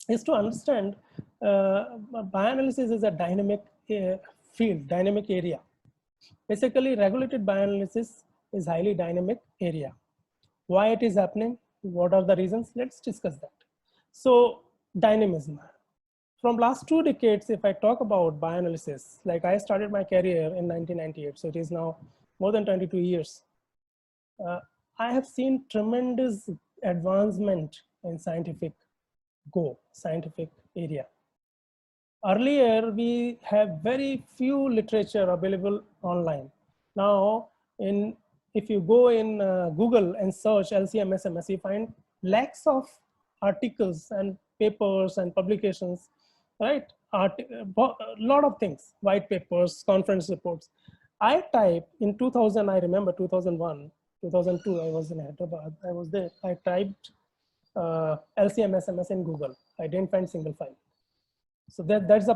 is to understand bioanalysis is a dynamic field, dynamic area. Basically, regulated bioanalysis is highly dynamic area. Why it is happening? What are the reasons? Let's discuss that. So, dynamism. From last 2 decades, if I talk about bioanalysis, like I started my career in 1998, so it is now more than 22 years. I have seen tremendous advancement in scientific area. Earlier, we have very few literature available online. Now, if you go in Google and search LCMSMS, you find lakhs of articles and papers and publications, right? A lot of things, white papers, conference reports. I type in 2000, I remember 2001, 2002, I was in Hyderabad. I was there. I typed LCMSMS in Google. I didn't find single file. So that's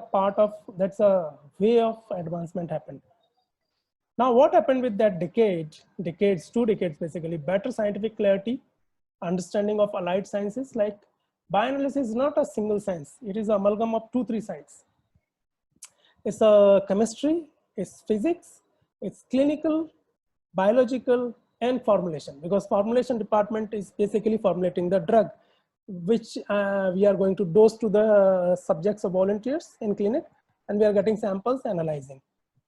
a way of advancement happened. Now, what happened with that 2 decades basically, better scientific clarity, understanding of allied sciences. Like bioanalysis is not a single science. It is an amalgam of 2, 3 sciences. It's a chemistry, it's physics, it's clinical, biological, and formulation, because formulation department is basically formulating the drug, which we are going to dose to the subjects or volunteers in clinic, and we are getting samples, analyzing.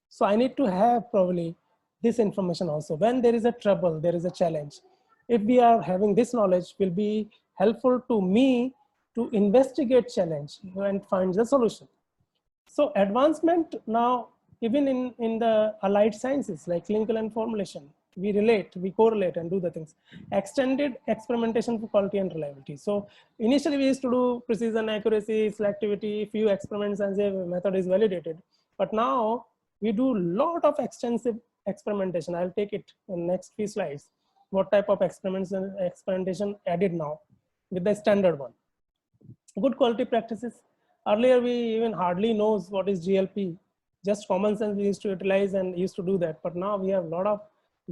So I need to have probably this information also. When there is a trouble, there is a challenge. If we are having this knowledge, will be helpful to me to investigate challenge and find the solution. So advancement now, even in the allied sciences like clinical and formulation, we correlate and do the things. Extended experimentation for quality and reliability. So initially we used to do precision, accuracy, selectivity, few experiments, and the method is validated. But now we do a lot of extensive experimentation. I'll take it in next few slides. What type of experimentation added now with the standard one. Good quality practices. Earlier, we even hardly knows what is GLP. Just common sense we used to utilize and used to do that. But now we have a lot of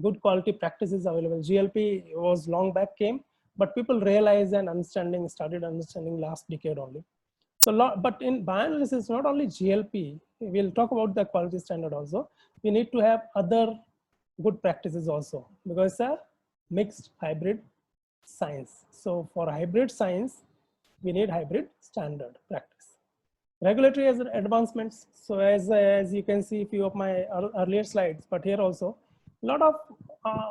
good quality practices available. GLP was long back came, but people realized and started understanding last decade only. So, but in bioanalysis, not only GLP, we'll talk about the quality standard also. We need to have other good practices also, because it's a mixed hybrid science. So for hybrid science, we need hybrid standard practice. Regulatory advancements. So as you can see, a few of my earlier slides, but here also, a lot of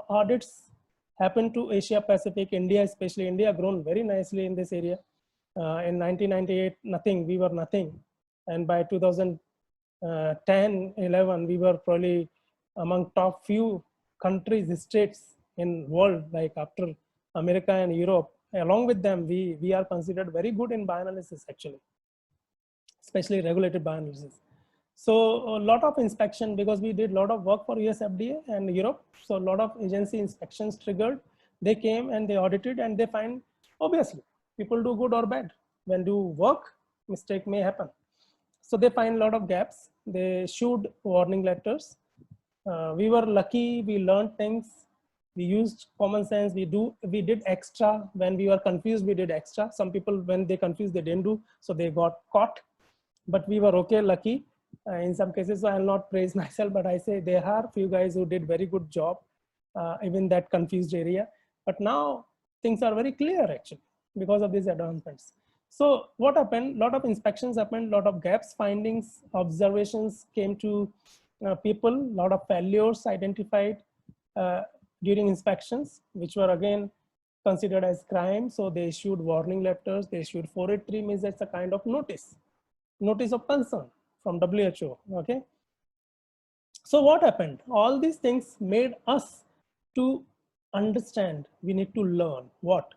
audits happen to Asia Pacific, India, especially India grown very nicely in this area. In 1998, we were nothing. And by 2010, 11, we were probably among top few countries, states in world, like after America and Europe. Along with them, we are considered very good in bioanalysis actually, especially regulated bioanalysis. So a lot of inspection, because we did a lot of work for US FDA and Europe. So a lot of agency inspections triggered. They came and they audited and they find, obviously, people do good or bad. When do work, mistake may happen. So they find a lot of gaps. They issued warning letters. We were lucky, we learned things. We used common sense. We did extra. When we were confused, we did extra. Some people, when they confused, they didn't do, so they got caught. But we were okay, lucky. In some cases, so I'll not praise myself, but I say there are few guys who did very good job, even that confused area. But now things are very clear actually because of these advancements. So what happened? A lot of inspections happened, a lot of gaps, findings, observations came to people, a lot of failures identified during inspections, which were again considered as crime. So they issued warning letters, they issued 483, means that's a kind of notice of concern from WHO. Okay. So what happened? All these things made us to understand we need to learn what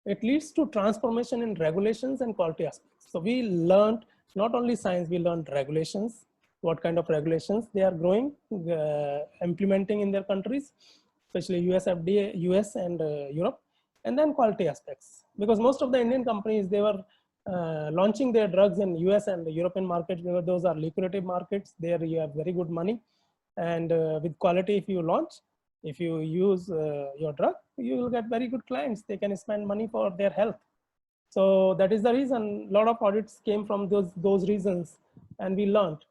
it leads to transformation in regulations and quality aspects. So we learned not only science, we learned regulations, what kind of regulations they are growing, implementing in their countries, especially US FDA, US and Europe, and then quality aspects. Because most of the Indian companies, they were launching their drugs in US and the European markets, because those are lucrative markets. There you have very good money. And with quality, if you launch, if you use your drug, you will get very good clients. They can spend money for their health. So that is the reason a lot of audits came from those reasons, and we learned.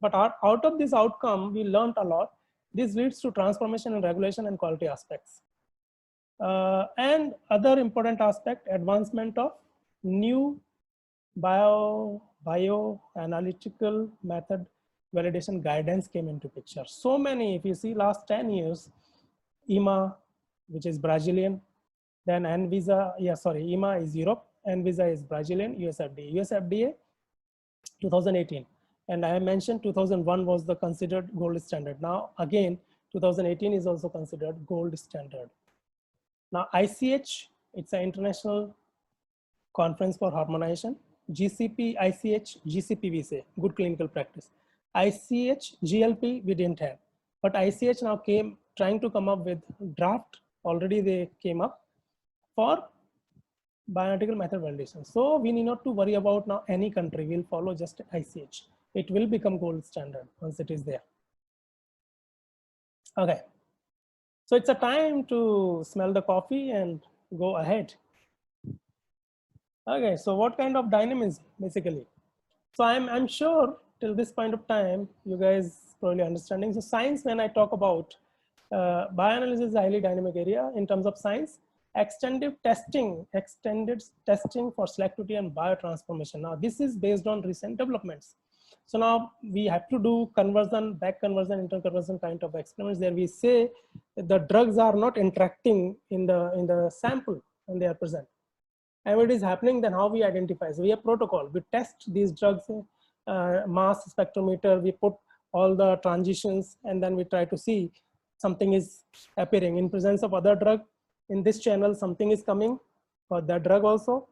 But out of this outcome, we learned a lot. This leads to transformation in regulation and quality aspects. And other important aspect, advancement of new bioanalytical method validation guidance came into picture. So many, if you see last 10 years, EMA, which is Brazilian, then ANVISA, EMA is Europe, ANVISA is Brazilian, US FDA 2018. And I mentioned 2001 was the considered gold standard. Now again, 2018 is also considered gold standard. Now ICH, it's an international conference for harmonization. GCP, ICH, GCP we say, good clinical practice. ICH, GLP we didn't have, but ICH now came trying to come up with draft, already they came up for bioanalytical method validation. So we need not to worry about now any country will follow just ICH. It will become gold standard once it is there. Okay. So it's a time to smell the coffee and go ahead. Okay, so what kind of dynamism basically? So I'm sure till this point of time, you guys probably understanding. So science, when I talk about bioanalysis is a highly dynamic area in terms of science. Extended testing for selectivity and biotransformation. Now this is based on recent developments. So now we have to do conversion, back conversion, interconversion kind of experiments. There we say the drugs are not interacting in the sample when they are present. And what is happening, then how we identify? So we have protocol. We test these drugs, mass spectrometer. We put all the transitions, and then we try to see something is appearing in presence of other drug. In this channel, something is coming for that drug also.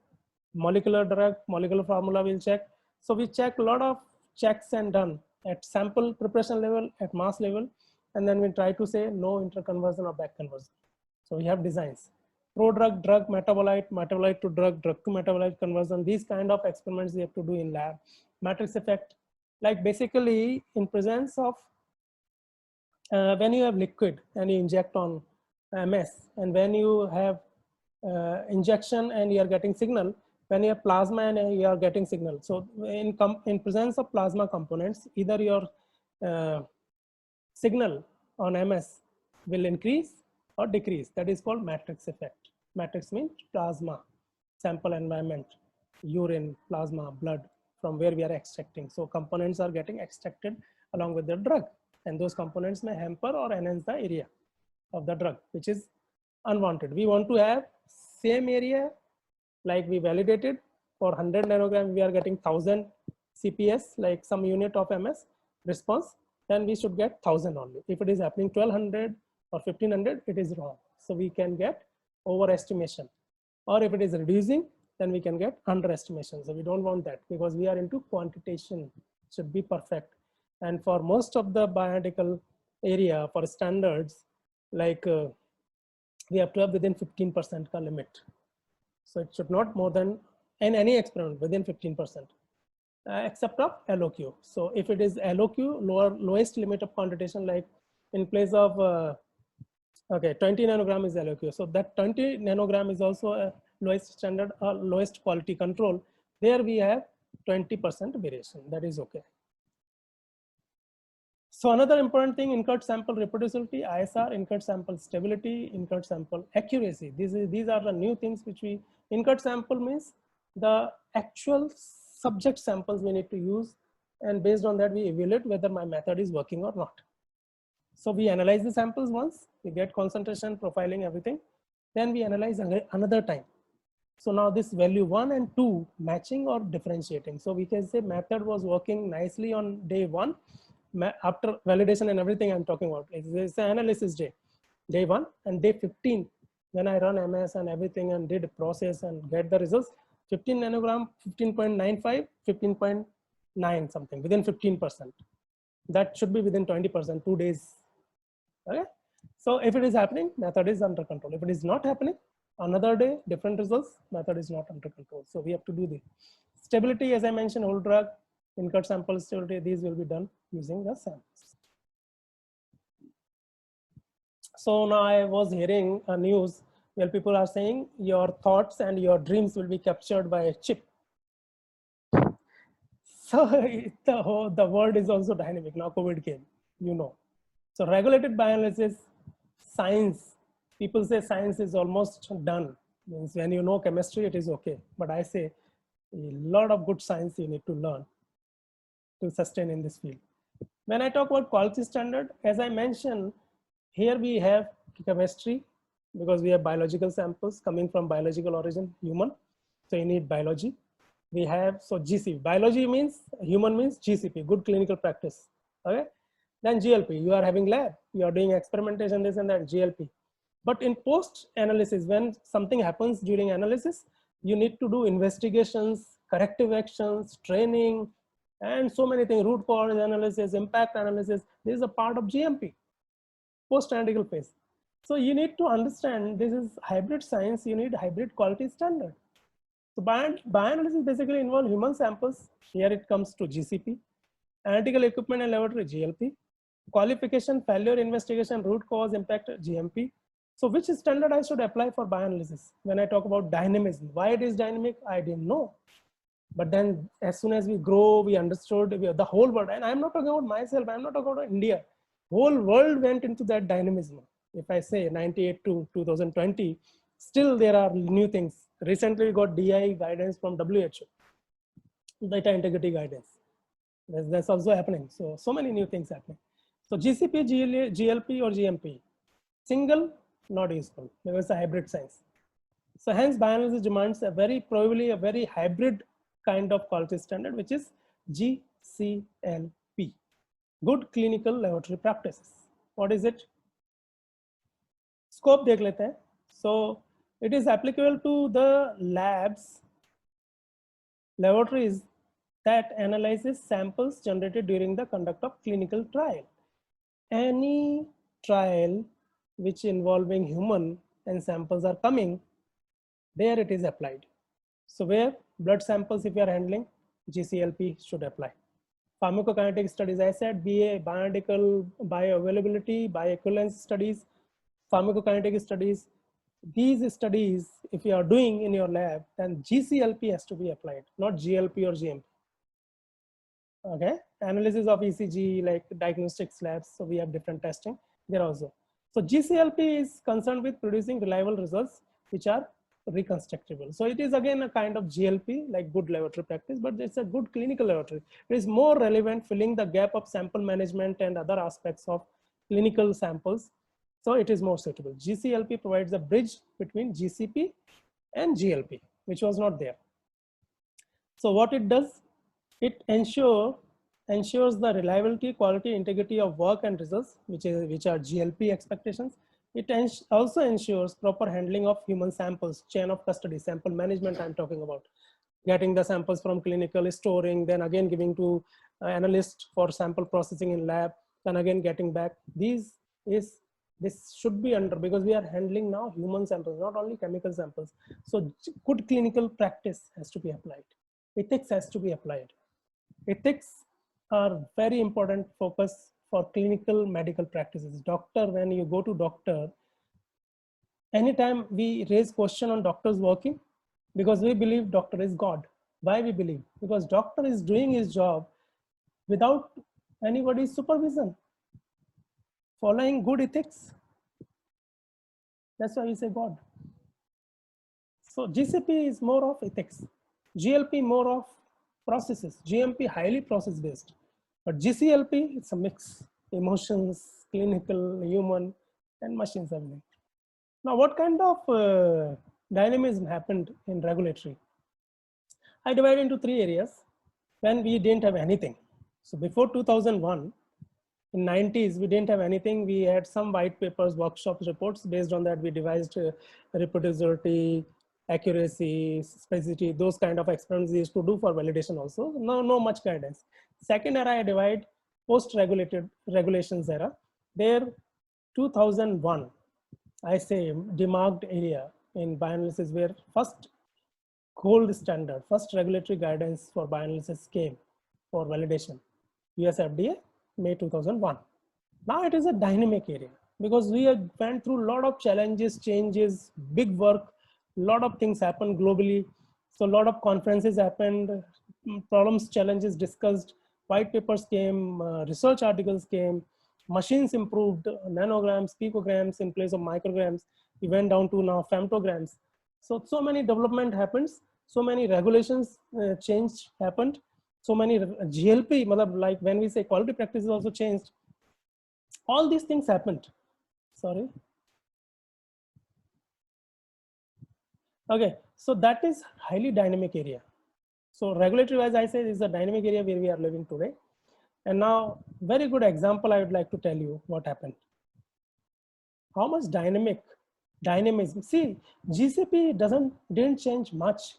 Molecular drug, molecular formula we'll check. So we check a lot of checks and done at sample preparation level, at mass level, and then we try to say no interconversion or back conversion. So we have designs. Pro-drug, drug, metabolite, metabolite to drug, drug to metabolite conversion. These kind of experiments we have to do in lab. Matrix effect, like basically in presence of when you have liquid and you inject on MS, and when you have injection and you are getting signal, when you have plasma and you are getting signal. So in presence of plasma components, either your signal on MS will increase or decrease. That is called matrix effect. Matrix means plasma, sample environment, urine, plasma, blood, from where we are extracting. So components are getting extracted along with the drug, and those components may hamper or enhance the area of the drug, which is unwanted. We want to have same area, like we validated for 100 nanogram, we are getting 1000 CPS, like some unit of MS response, then we should get 1000 only. If it is happening 1200 or 1500, it is wrong. So we can get overestimation, or if it is reducing, then we can get underestimation. So we don't want that because we are into quantitation, it should be perfect. And for most of the bioanalytical area for standards, like we have to have within 15% ka limit. So it should not more than, in any experiment, within 15%. Except of LOQ. So if it is LOQ, lowest limit of quantitation, like in place of, okay, 20 nanogram is LOQ. So that 20 nanogram is also a lowest standard or lowest quality control. There we have 20% variation, that is okay. So another important thing, incurred sample reproducibility, ISR, incurred sample stability, incurred sample accuracy. These are the new things which we, incurred sample means the actual subject samples we need to use, and based on that we evaluate whether my method is working or not. So we analyze the samples once, we get concentration, profiling, everything. Then we analyze another time. So now this value 1 and 2 matching or differentiating. So we can say method was working nicely on day 1. After validation and everything I'm talking about, it's an analysis day 1, and day 15 when I run MS and everything and did process and get the results, 15 nanogram, 15.95, 15.9 something, within 15%. That should be within 20%, 2 days. Okay. So if it is happening, method is under control. If it is not happening, another day, different results, method is not under control. So we have to do the stability, as I mentioned, whole drug, incurred sample stability, these will be done using the samples. So now I was hearing a news where people are saying your thoughts and your dreams will be captured by a chip. So the world is also dynamic. Now COVID came, you know. So regulated bioanalysis, science, people say science is almost done. Means when you know chemistry, it is okay. But I say a lot of good science you need to learn to sustain in this field. When I talk about quality standard, as I mentioned, here we have chemistry because we have biological samples coming from biological origin, human. So you need biology. We have, so GCP, biology means, human means GCP, good clinical practice. Okay. Then GLP, you are having lab, you are doing experimentation, this and that, GLP. But in post analysis, when something happens during analysis, you need to do investigations, corrective actions, training, and so many things, root cause analysis, impact analysis. This is a part of GMP, post-analytical phase. So you need to understand this is hybrid science, you need hybrid quality standard. So bioanalysis basically involves human samples. Here it comes to GCP, analytical equipment and laboratory, GLP, qualification, failure investigation, root cause, impact, GMP. So which standard I should apply for bioanalysis? When I talk about dynamism, why it is dynamic, I didn't know. But then as soon as we grow, we understood the whole world, and I'm not talking about myself, I'm not talking about India. Whole world went into that dynamism. If I say 98 to 2020, still there are new things. Recently we got DI guidance from WHO, data integrity guidance. That's also happening. So many new things happening. So GCP, GLP or GMP, single, not useful because it's a hybrid science. So hence bioanalysis demands probably a very hybrid kind of quality standard, which is GCLP, good clinical laboratory practices. What is it? Scope dekh lete hain. So it is applicable to the laboratories that analyzes samples generated during the conduct of clinical trial. Any trial which involving human and samples are coming, there it is applied. So where blood samples, if you are handling, GCLP should apply. Pharmacokinetic studies, I said, BA, bioanalytical, bioavailability, bioequivalence studies, pharmacokinetic studies. These studies, if you are doing in your lab, then GCLP has to be applied, not GLP or GMP. Okay, analysis of ECG, like diagnostics labs. So we have different testing there also. So GCLP is concerned with producing reliable results which are reconstructible. So it is again a kind of GLP, like good laboratory practice, but it's a good clinical laboratory. It is more relevant, filling the gap of sample management and other aspects of clinical samples. So it is more suitable. GCLP provides a bridge between GCP and GLP, which was not there. So what it does, it ensures the reliability, quality, integrity of work and results, which are GLP expectations. It also ensures proper handling of human samples, chain of custody, sample management I'm talking about. Getting the samples from clinical, storing, then again giving to analyst for sample processing in lab, then again getting back. This should be under, because we are handling now human samples, not only chemical samples. So good clinical practice has to be applied. Ethics has to be applied. Ethics are very important focus for clinical medical practices. Doctor, when you go to doctor, anytime we raise question on doctors working, because we believe doctor is God. Why we believe? Because doctor is doing his job without anybody's supervision, following good ethics. That's why we say God. So GCP is more of ethics, GLP more of processes, GMP highly process based, but GCLP it's a mix, emotions, clinical, human, and machines everything. Now, what kind of dynamism happened in regulatory? I divide into three areas when we didn't have anything. So before 2001, in 90s, we didn't have anything. We had some white papers, workshops, reports. Based on that, we devised reproducibility, accuracy, specificity, those kind of experiments we used to do for validation also. No much guidance. Second era, I divide post-regulated regulations era. There, 2001, I say demarked area in bioanalysis where first gold standard, first regulatory guidance for bioanalysis came for validation. US FDA, May 2001. Now it is a dynamic area because we have went through a lot of challenges, changes, big work, a lot of things happened globally. So a lot of conferences happened, problems, challenges discussed, white papers came, research articles came, machines improved, nanograms, picograms in place of micrograms. We went down to now femtograms. So many development happens, so many regulations change happened, so many GLP, like when we say quality practices also changed. All these things happened. Sorry. Okay, so that is highly dynamic area. So regulatory wise, I say is a dynamic area where we are living today. And now, very good example I would like to tell you what happened. How much dynamism. See, GCP didn't change much.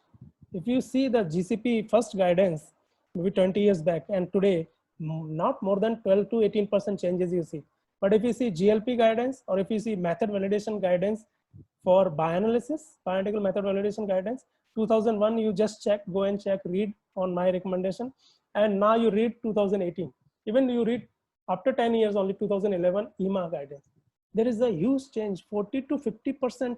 If you see the GCP first guidance, maybe 20 years back, and today, not more than 12 to 18% changes you see. But if you see GLP guidance, or if you see method validation guidance for bioanalysis, bioanalytical method validation guidance, 2001, you just check, go and check, read on my recommendation. And now you read 2018. Even you read after 10 years, only 2011 EMA guidance. There is a huge change, 40 to 50%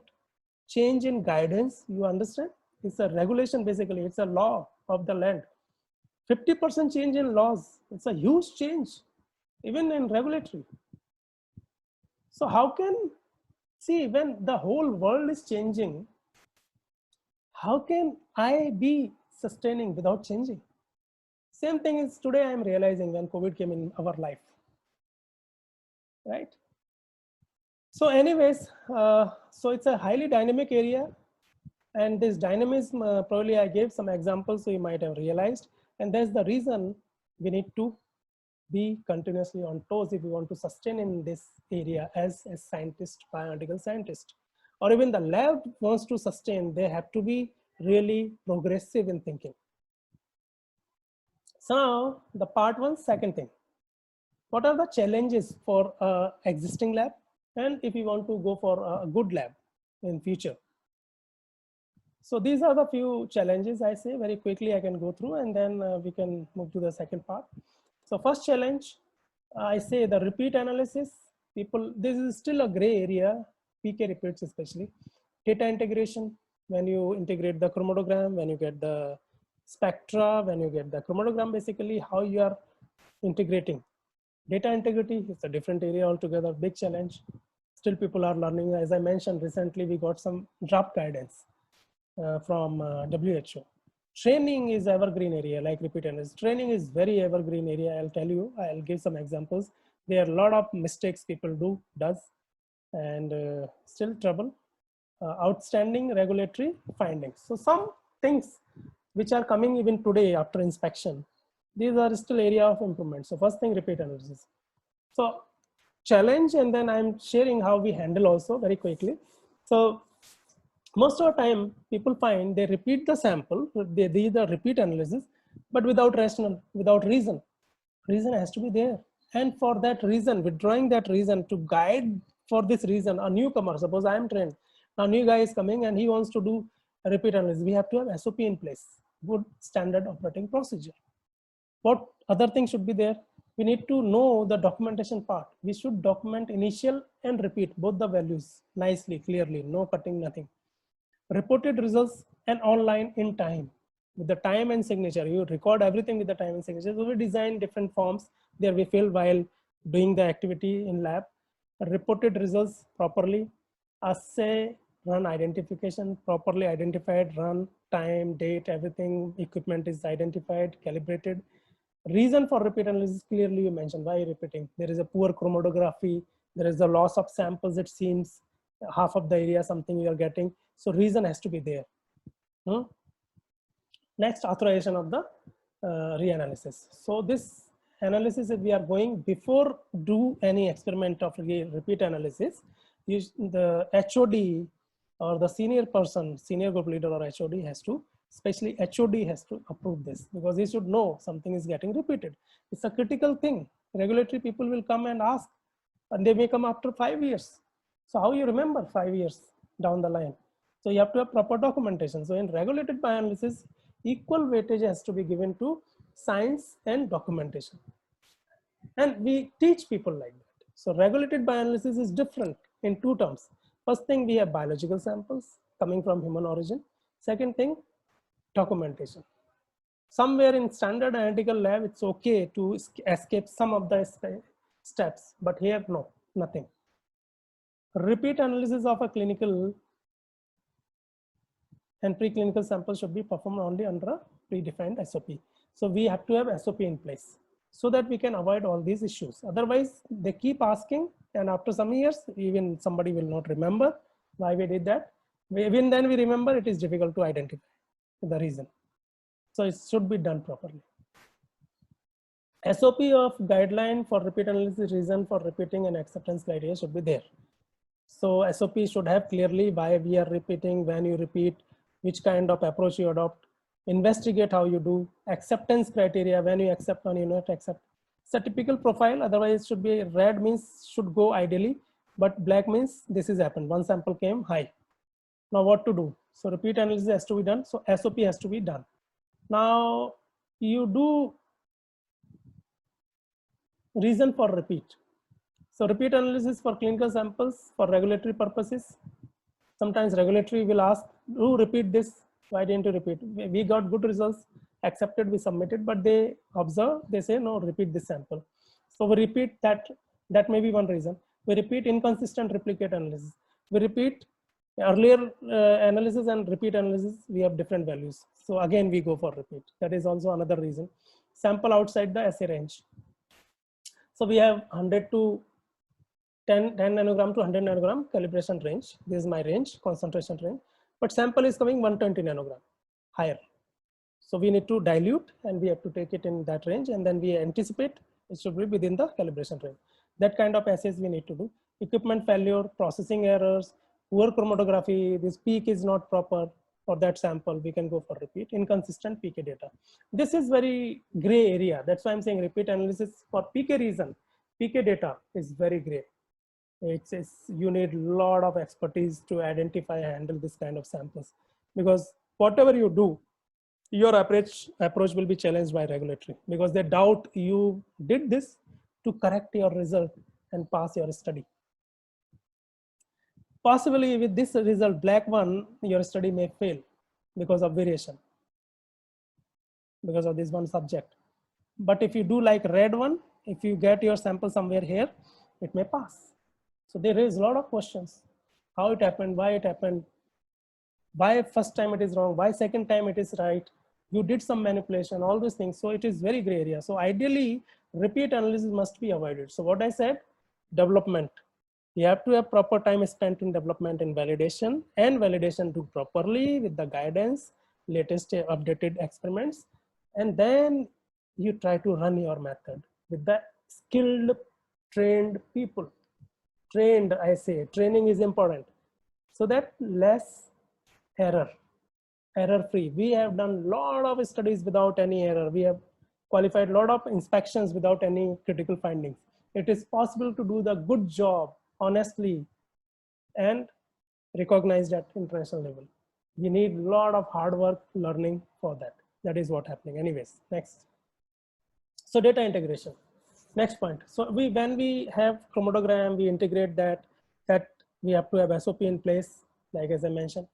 change in guidance. You understand? It's a regulation basically. It's a law of the land. 50% change in laws. It's a huge change, even in regulatory. So how can, see, when the whole world is changing, how can I be sustaining without changing? Same thing is today I am realizing when COVID came in our life, right? So anyways, so it's a highly dynamic area, and this dynamism, probably I gave some examples so you might have realized, and that's the reason we need to be continuously on toes if we want to sustain in this area as a scientist, bioanalytical scientist, or even the lab wants to sustain, they have to be really progressive in thinking. So now the part one, second thing, what are the challenges for existing lab, and if you want to go for a good lab in future? So these are the few challenges I say very quickly. I can go through and then we can move to the second part. So first challenge, I say the repeat analysis. People, this is still a gray area, PK repeats especially. Data integration, when you integrate the chromatogram, when you get the spectra, when you get the chromatogram, basically how you are integrating. Data integrity is a different area altogether, big challenge. Still people are learning. As I mentioned recently, we got some draft guidance from WHO. Training is evergreen area, like repeat analysis. Training is very evergreen area. I'll tell you, I'll give some examples. There are a lot of mistakes people does, and still trouble. Outstanding regulatory findings. So some things which are coming even today after inspection, these are still area of improvement. So first thing, repeat analysis. So challenge, and then I'm sharing how we handle also very quickly. So most of the time people find they repeat the sample, they do the repeat analysis, but without rational, without reason. Reason has to be there. And for that reason, withdrawing that reason to guide for this reason, a newcomer, suppose I am trained, a new guy is coming and he wants to do a repeat analysis, we have to have SOP in place, good standard operating procedure. What other things should be there? We need to know the documentation part. We should document initial and repeat both the values nicely, clearly, no cutting, nothing. Reported results and online in time with the time and signature. You record everything with the time and signature. So we design different forms there we fill while doing the activity in lab. Reported results properly, assay run identification properly identified, run time, date, everything, equipment is identified, calibrated. Reason for repeat analysis clearly you mentioned. Why repeating? There is a poor chromatography, there is a loss of samples, it seems half of the area something you are getting, so reason has to be there. Next, authorization of the reanalysis. So this analysis, if we are going before do any experiment of repeat analysis, the HOD or the senior person, senior group leader or HOD has to, especially HOD has to approve this, because he should know something is getting repeated. It's a critical thing. Regulatory people will come and ask, and they may come after 5 years. So how you remember 5 years down the line? So you have to have proper documentation. So in regulated bioanalysis, equal weightage has to be given to science and documentation. And we teach people like that. So regulated bioanalysis is different in two terms. First thing, we have biological samples coming from human origin. Second thing, documentation. Somewhere in standard analytical lab, it's okay to escape some of the steps, but here, no, nothing. Repeat analysis of a clinical and preclinical samples should be performed only under a predefined SOP. So we have to have SOP in place so that we can avoid all these issues. Otherwise, they keep asking, and after some years, even somebody will not remember why we did that. Even then we remember, it is difficult to identify the reason. So it should be done properly. SOP of guideline for repeat analysis, reason for repeating, and acceptance criteria should be there. So SOP should have clearly why we are repeating, when you repeat, which kind of approach you adopt, investigate how you do, acceptance criteria, when you accept, when you not accept. It's a typical profile. Otherwise it should be red means should go ideally, but black means this is happened. One sample came high. Now what to do? So repeat analysis has to be done. So SOP has to be done. Now you do reason for repeat. So repeat analysis for clinical samples for regulatory purposes. Sometimes regulatory will ask, do repeat this, why didn't you repeat? We got good results, accepted, we submitted, but they observe, they say, no, repeat this sample. So we repeat that, that may be one reason. We repeat inconsistent replicate analysis. We repeat earlier analysis and repeat analysis, we have different values. So again, we go for repeat. That is also another reason. Sample outside the assay range. So we have 100 to 10 nanogram to 100 nanogram calibration range. This is my range, concentration range. But sample is coming 120 nanogram, higher. So we need to dilute and we have to take it in that range, and then we anticipate it should be within the calibration range. That kind of assays we need to do. Equipment failure, processing errors, poor chromatography, this peak is not proper for that sample, we can go for repeat. Inconsistent PK data. This is very gray area. That's why I'm saying repeat analysis for PK reason. PK data is very gray. It's you need a lot of expertise to identify and handle this kind of samples, because whatever you do, your approach will be challenged by regulatory, because they doubt you did this to correct your result and pass your study. Possibly with this result, black one, your study may fail because of variation, because of this one subject. But if you do like red one, if you get your sample somewhere here, it may pass. So there is a lot of questions. How it happened, why it happened, why first time it is wrong, why second time it is right, you did some manipulation, all these things. So it is very gray area. So ideally, repeat analysis must be avoided. So what I said, development. You have to have proper time spent in development and validation, and validation do properly with the guidance, latest updated experiments. And then you try to run your method with the skilled trained people. Trained, I say, training is important. So that less error free. We have done lot of studies without any error. We have qualified lot of inspections without any critical findings. It is possible to do the good job honestly and recognized at international level. We need a lot of hard work learning for that. That is what happening. Anyways, next. So data integration. Next point. So when we have chromatogram, we integrate that we have to have SOP in place, like as I mentioned.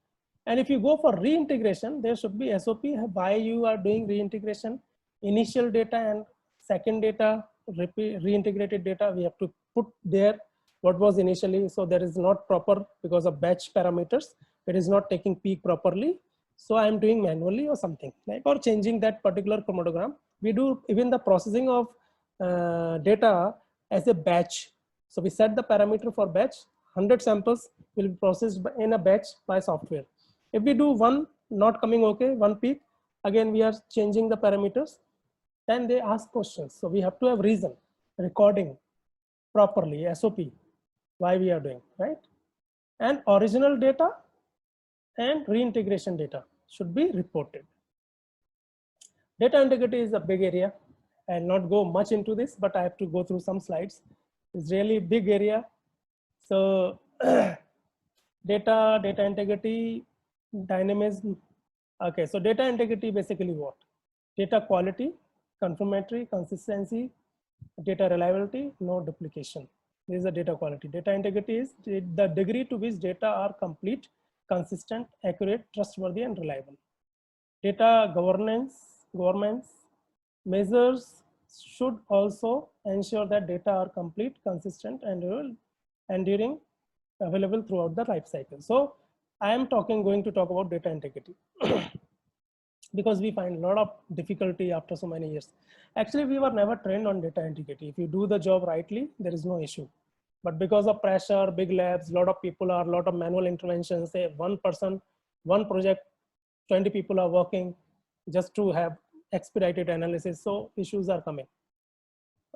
And if you go for reintegration, there should be SOP why you are doing reintegration. Initial data and second data, reintegrated data, we have to put there what was initially. So there is not proper because of batch parameters. It is not taking peak properly. So I am doing manually or something like, or changing that particular chromatogram. We do even the processing of data as a batch. So we set the parameter for batch. 100 samples will be processed in a batch by software. If we do one not coming okay, one peak, again we are changing the parameters. Then they ask questions. So we have to have reason, recording properly, SOP, why we are doing, right? And original data and reintegration data should be reported. Data integrity is a big area. I'll not go much into this, but I have to go through some slides. It's really big area. So data integrity, dynamism. Okay, so data integrity basically what? Data quality, confirmatory, consistency, data reliability, no duplication. This is the data quality. Data integrity is the degree to which data are complete, consistent, accurate, trustworthy, and reliable. Data governance measures should also ensure that data are complete, consistent, and enduring, available throughout the life cycle. So I am going to talk about data integrity because we find a lot of difficulty after so many years. Actually, we were never trained on data integrity. If you do the job rightly, there is no issue. But because of pressure, big labs, a lot of people are, a lot of manual interventions, say one person, one project, 20 people are working just to have expedited analysis. So issues are coming.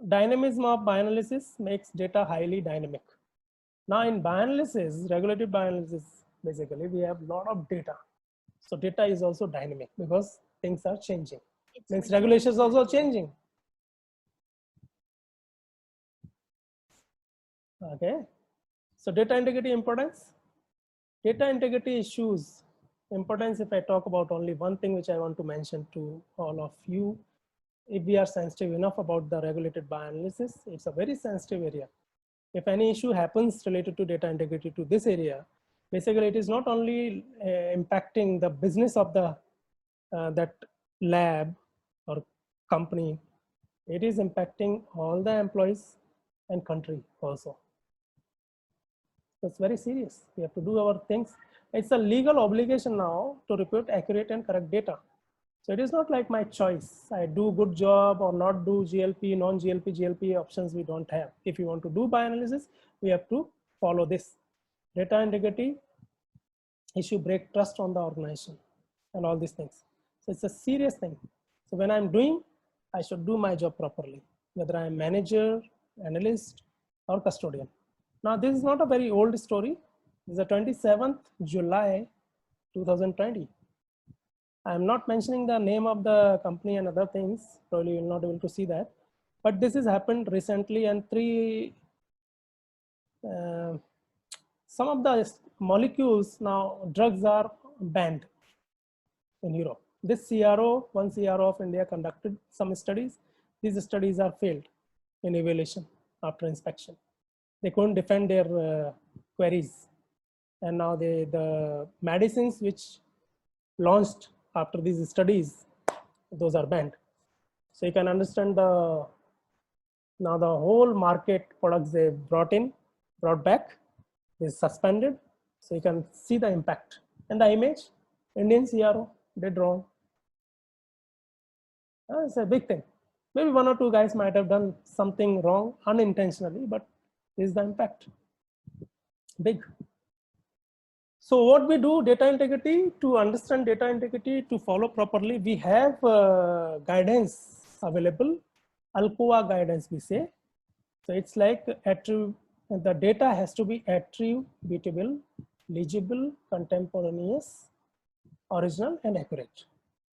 Dynamism of bioanalysis makes data highly dynamic. Now in bioanalysis, regulated bioanalysis, basically we have a lot of data. So data is also dynamic because things are changing. Means regulations also changing. Okay. So data integrity importance. Data integrity issues importance. If I talk about only one thing which I want to mention to all of you, if we are sensitive enough about the regulated bioanalysis, it's a very sensitive area. If any issue happens related to data integrity to this area, basically it is not only impacting the business of the that lab or company, it is impacting all the employees and country also. So it's very serious. We have to do our things. It's a legal obligation now to report accurate and correct data. So it is not like my choice. I do good job or not do GLP, non-GLP, GLP options we don't have. If you want to do bioanalysis, we have to follow this. Data integrity issue break trust on the organization and all these things. So it's a serious thing. So when I'm doing, I should do my job properly, whether I'm manager, analyst, or custodian. Now this is not a very old story. This is the 27th July 2020. I'm not mentioning the name of the company and other things, probably you'll not able to see that. But this has happened recently, and some of the molecules now, drugs are banned in Europe. This CRO, one CRO of India conducted some studies. These studies are failed in evaluation after inspection. They couldn't defend their queries. And now the medicines which launched after these studies, those are banned. So you can understand now the whole market products they brought back is suspended. So you can see the impact. And the image, Indian CRO did wrong. It's a big thing. Maybe one or two guys might have done something wrong unintentionally, but this is the impact. Big. So what we do, data integrity, to understand data integrity, to follow properly, we have guidance available, ALCOA guidance we say. So it's like the data has to be attributable, legible, contemporaneous, original, and accurate.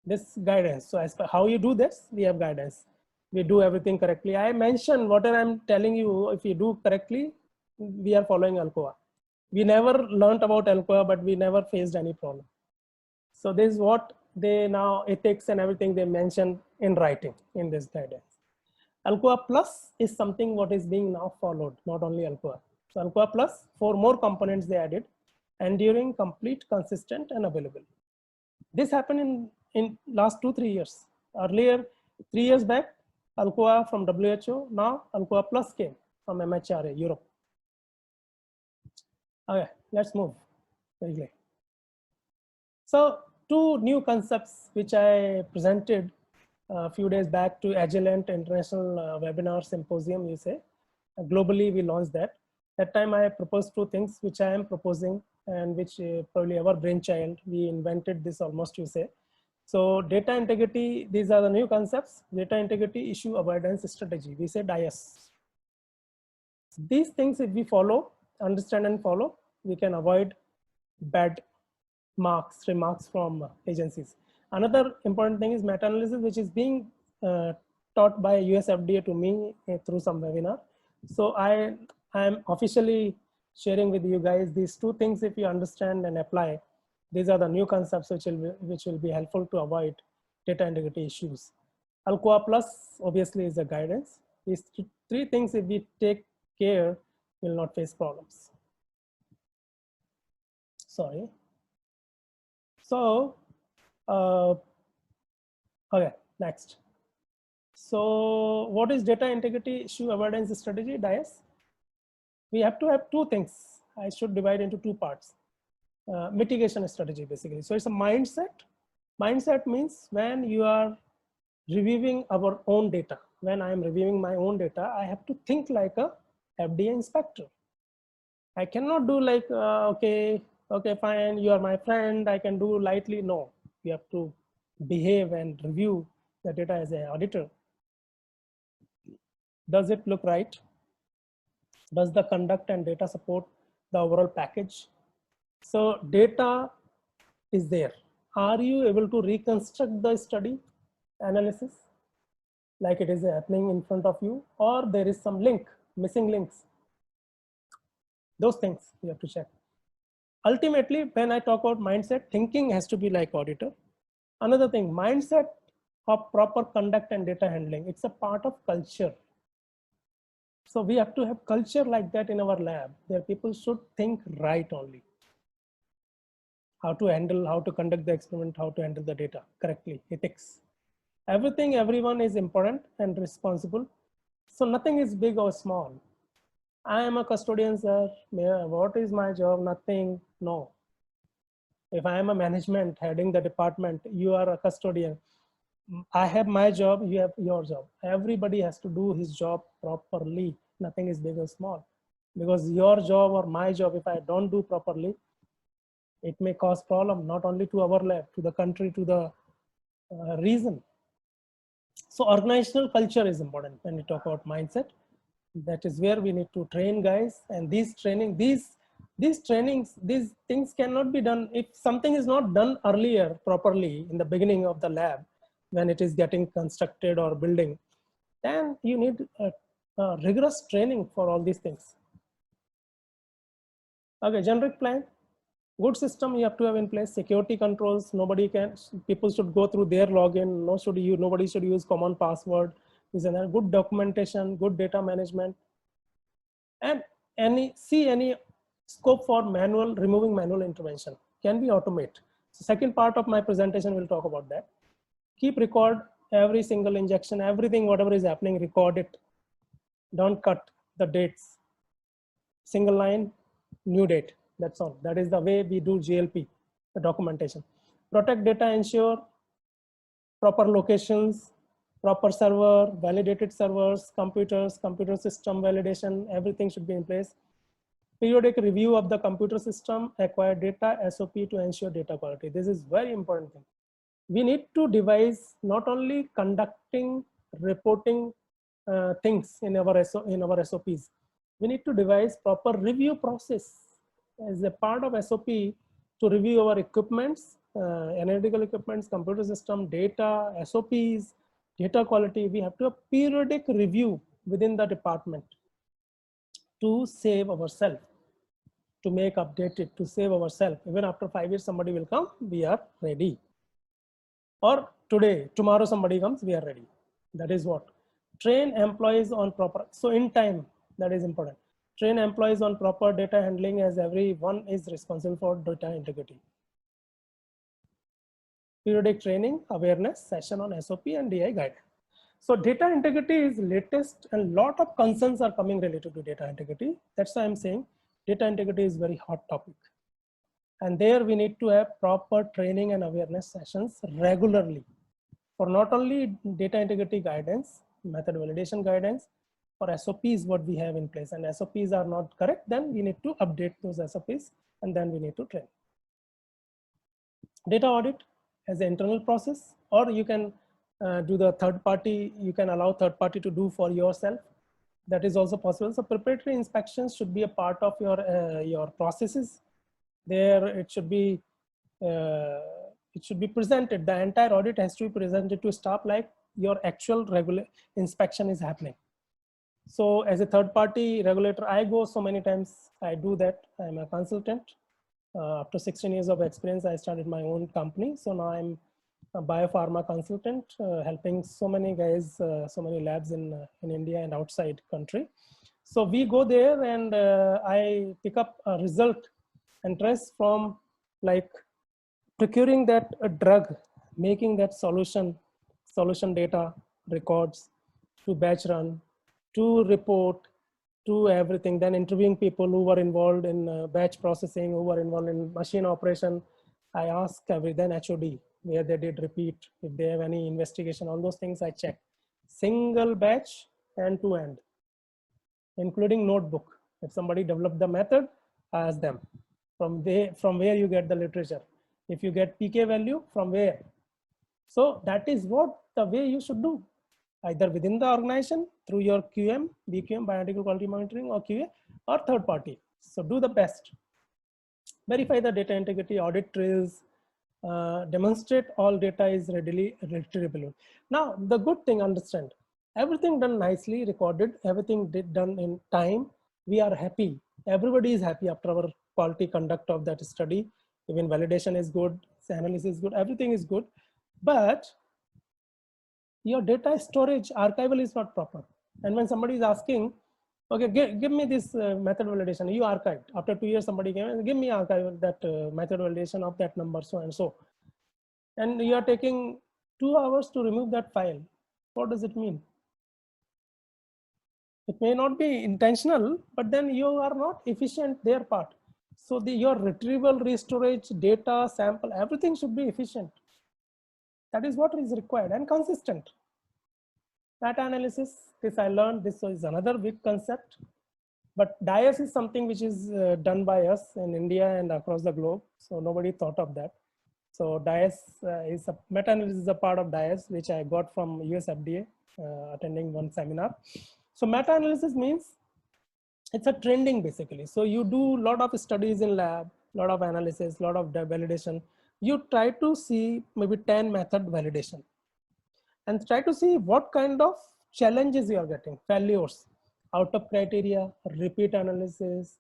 This guidance. So as per how you do this, we have guidance. We do everything correctly. I mentioned whatever I'm telling you, if you do correctly, we are following Alcoa. We never learned about Alcoa, but we never faced any problem. So this is what they now ethics and everything they mentioned in writing in this guidance. Alcoa Plus is something what is being now followed, not only Alcoa. So Alcoa Plus, 4 more components they added: enduring, complete, consistent, and available. This happened in last 2-3 years. Earlier, 3 years back, Alcoa from WHO, now Alcoa Plus came from MHRA, Europe. Okay, let's move quickly. So 2 new concepts which I presented a few days back to Agilent International Webinar Symposium, you say. Globally, we launched that. That time I proposed 2 things which I am proposing and which probably our brainchild, we invented this almost, you say. So data integrity, these are the new concepts. Data integrity issue avoidance strategy, we say DIAS. These things if we follow, understand and follow, we can avoid bad remarks from agencies. Another important thing is meta-analysis, which is being taught by US FDA to me through some webinar. So I am officially sharing with you guys these 2 things. If you understand and apply, these are the new concepts which will be helpful to avoid data integrity issues. Alcoa Plus obviously is a guidance. These 3 things, if we take care, will not face problems. Sorry. So, okay, next. So what is data integrity issue avoidance strategy, DIAS? We have to have 2 things. I should divide into 2 parts. Mitigation strategy, basically. So it's a mindset. Mindset means when you are reviewing our own data, when I am reviewing my own data, I have to think like a FDA inspector. I cannot do like, okay, fine, you are my friend, I can do lightly. No, you have to behave and review the data as an auditor. Does it look right? Does the conduct and data support the overall package? So data is there. Are you able to reconstruct the study analysis like it is happening in front of you, or there is some link, missing links? Those things you have to check. Ultimately, when I talk about mindset, thinking has to be like auditor. Another thing, mindset of proper conduct and data handling. It's a part of culture. So we have to have culture like that in our lab, where people should think right only. How to handle, how to conduct the experiment, how to handle the data correctly, ethics. Everything, everyone is important and responsible. So nothing is big or small. I am a custodian, sir. What is my job? Nothing. No. If I am a management heading the department, you are a custodian. I have my job, you have your job. Everybody has to do his job properly. Nothing is big or small. Because your job or my job, if I don't do properly, it may cause problem, not only to our lab, to the country, to the region. So organizational culture is important when we talk about mindset. That is where we need to train guys, and these trainings, these things cannot be done if something is not done earlier properly in the beginning of the lab when it is getting constructed or building. Then you need a rigorous training for all these things. Okay, generic plan. Good system you have to have in place. Security controls. People should go through their login. Nobody should use common password. Is a good documentation, good data management, and any scope for removing manual intervention. Can we automate? So second part of my presentation will talk about that. Keep record every single injection, everything, whatever is happening, record it. Don't cut the dates. Single line, new date. That's all. That is the way we do GLP, the documentation. Protect data, ensure proper locations, proper server, validated servers, computers, computer system validation, everything should be in place. Periodic review of the computer system, acquired data, SOP to ensure data quality. This is very important thing. We need to devise not only conducting, reporting things in our SOPs. We need to devise proper review process as a part of SOP to review our equipments, analytical equipments, computer system, data, SOPs, data quality. We have to have periodic review within the department to save ourselves, to make updated, to save ourselves. Even after 5 years, somebody will come, we are ready. Or tomorrow somebody comes, we are ready. That is what. Train employees on proper, so in time, that is important. Train employees on proper data handling, as everyone is responsible for data integrity. Periodic training, awareness session on SOP and DI guidance. So data integrity is latest, and lot of concerns are coming related to data integrity. That's why I'm saying data integrity is very hot topic. And there we need to have proper training and awareness sessions regularly for not only data integrity guidance, method validation guidance, for SOPs what we have in place, and SOPs are not correct, then we need to update those SOPs, and then we need to train. Data audit as an internal process, or you can do the third party, you can allow third party to do for yourself. That is also possible. So preparatory inspections should be a part of your processes. There it should be presented. The entire audit has to be presented to staff like your actual regular inspection is happening. So as a third party regulator, I go so many times, I do that. I'm a consultant. After 16 years of experience, I started my own company. So now I'm a biopharma consultant, helping so many guys, so many labs in India and outside country. So we go there, and I pick up a result and trace from like procuring that drug, making that solution data records, to batch run, to report, to everything, then interviewing people who were involved in batch processing, who were involved in machine operation. I ask then HOD where they did repeat, if they have any investigation, all those things I check. Single batch, end to end, including notebook. If somebody developed the method, I ask them from where you get the literature. If you get PK value, from where? So that is what the way you should do, either within the organization through your QM, BQM, bioanalytical quality monitoring, or QA, or third party. So do the best. Verify the data integrity, audit trails, demonstrate all data is readily retrievable. Now, the good thing, understand, everything done nicely, recorded, everything done in time. We are happy. Everybody is happy after our quality conduct of that study. Even validation is good, analysis is good, everything is good. But your data storage archival is not proper. And when somebody is asking, okay, give me this method validation, you archived. After 2 years, somebody came and give me archive that method validation of that number, so and so. And you are taking 2 hours to remove that file. What does it mean? It may not be intentional, but then you are not efficient their part. So your retrieval, restorage, data, sample, everything should be efficient. That is what is required, and consistent. Data analysis, this I learned, this is another big concept. But DIAS is something which is done by us in India and across the globe. So nobody thought of that. So DIAS is meta-analysis is a part of DIAS, which I got from US FDA, attending one seminar. So meta-analysis means it's a trending basically. So you do a lot of studies in lab, lot of analysis, lot of validation. You try to see maybe 10 method validation and try to see what kind of challenges you are getting, failures, out of criteria, repeat analysis.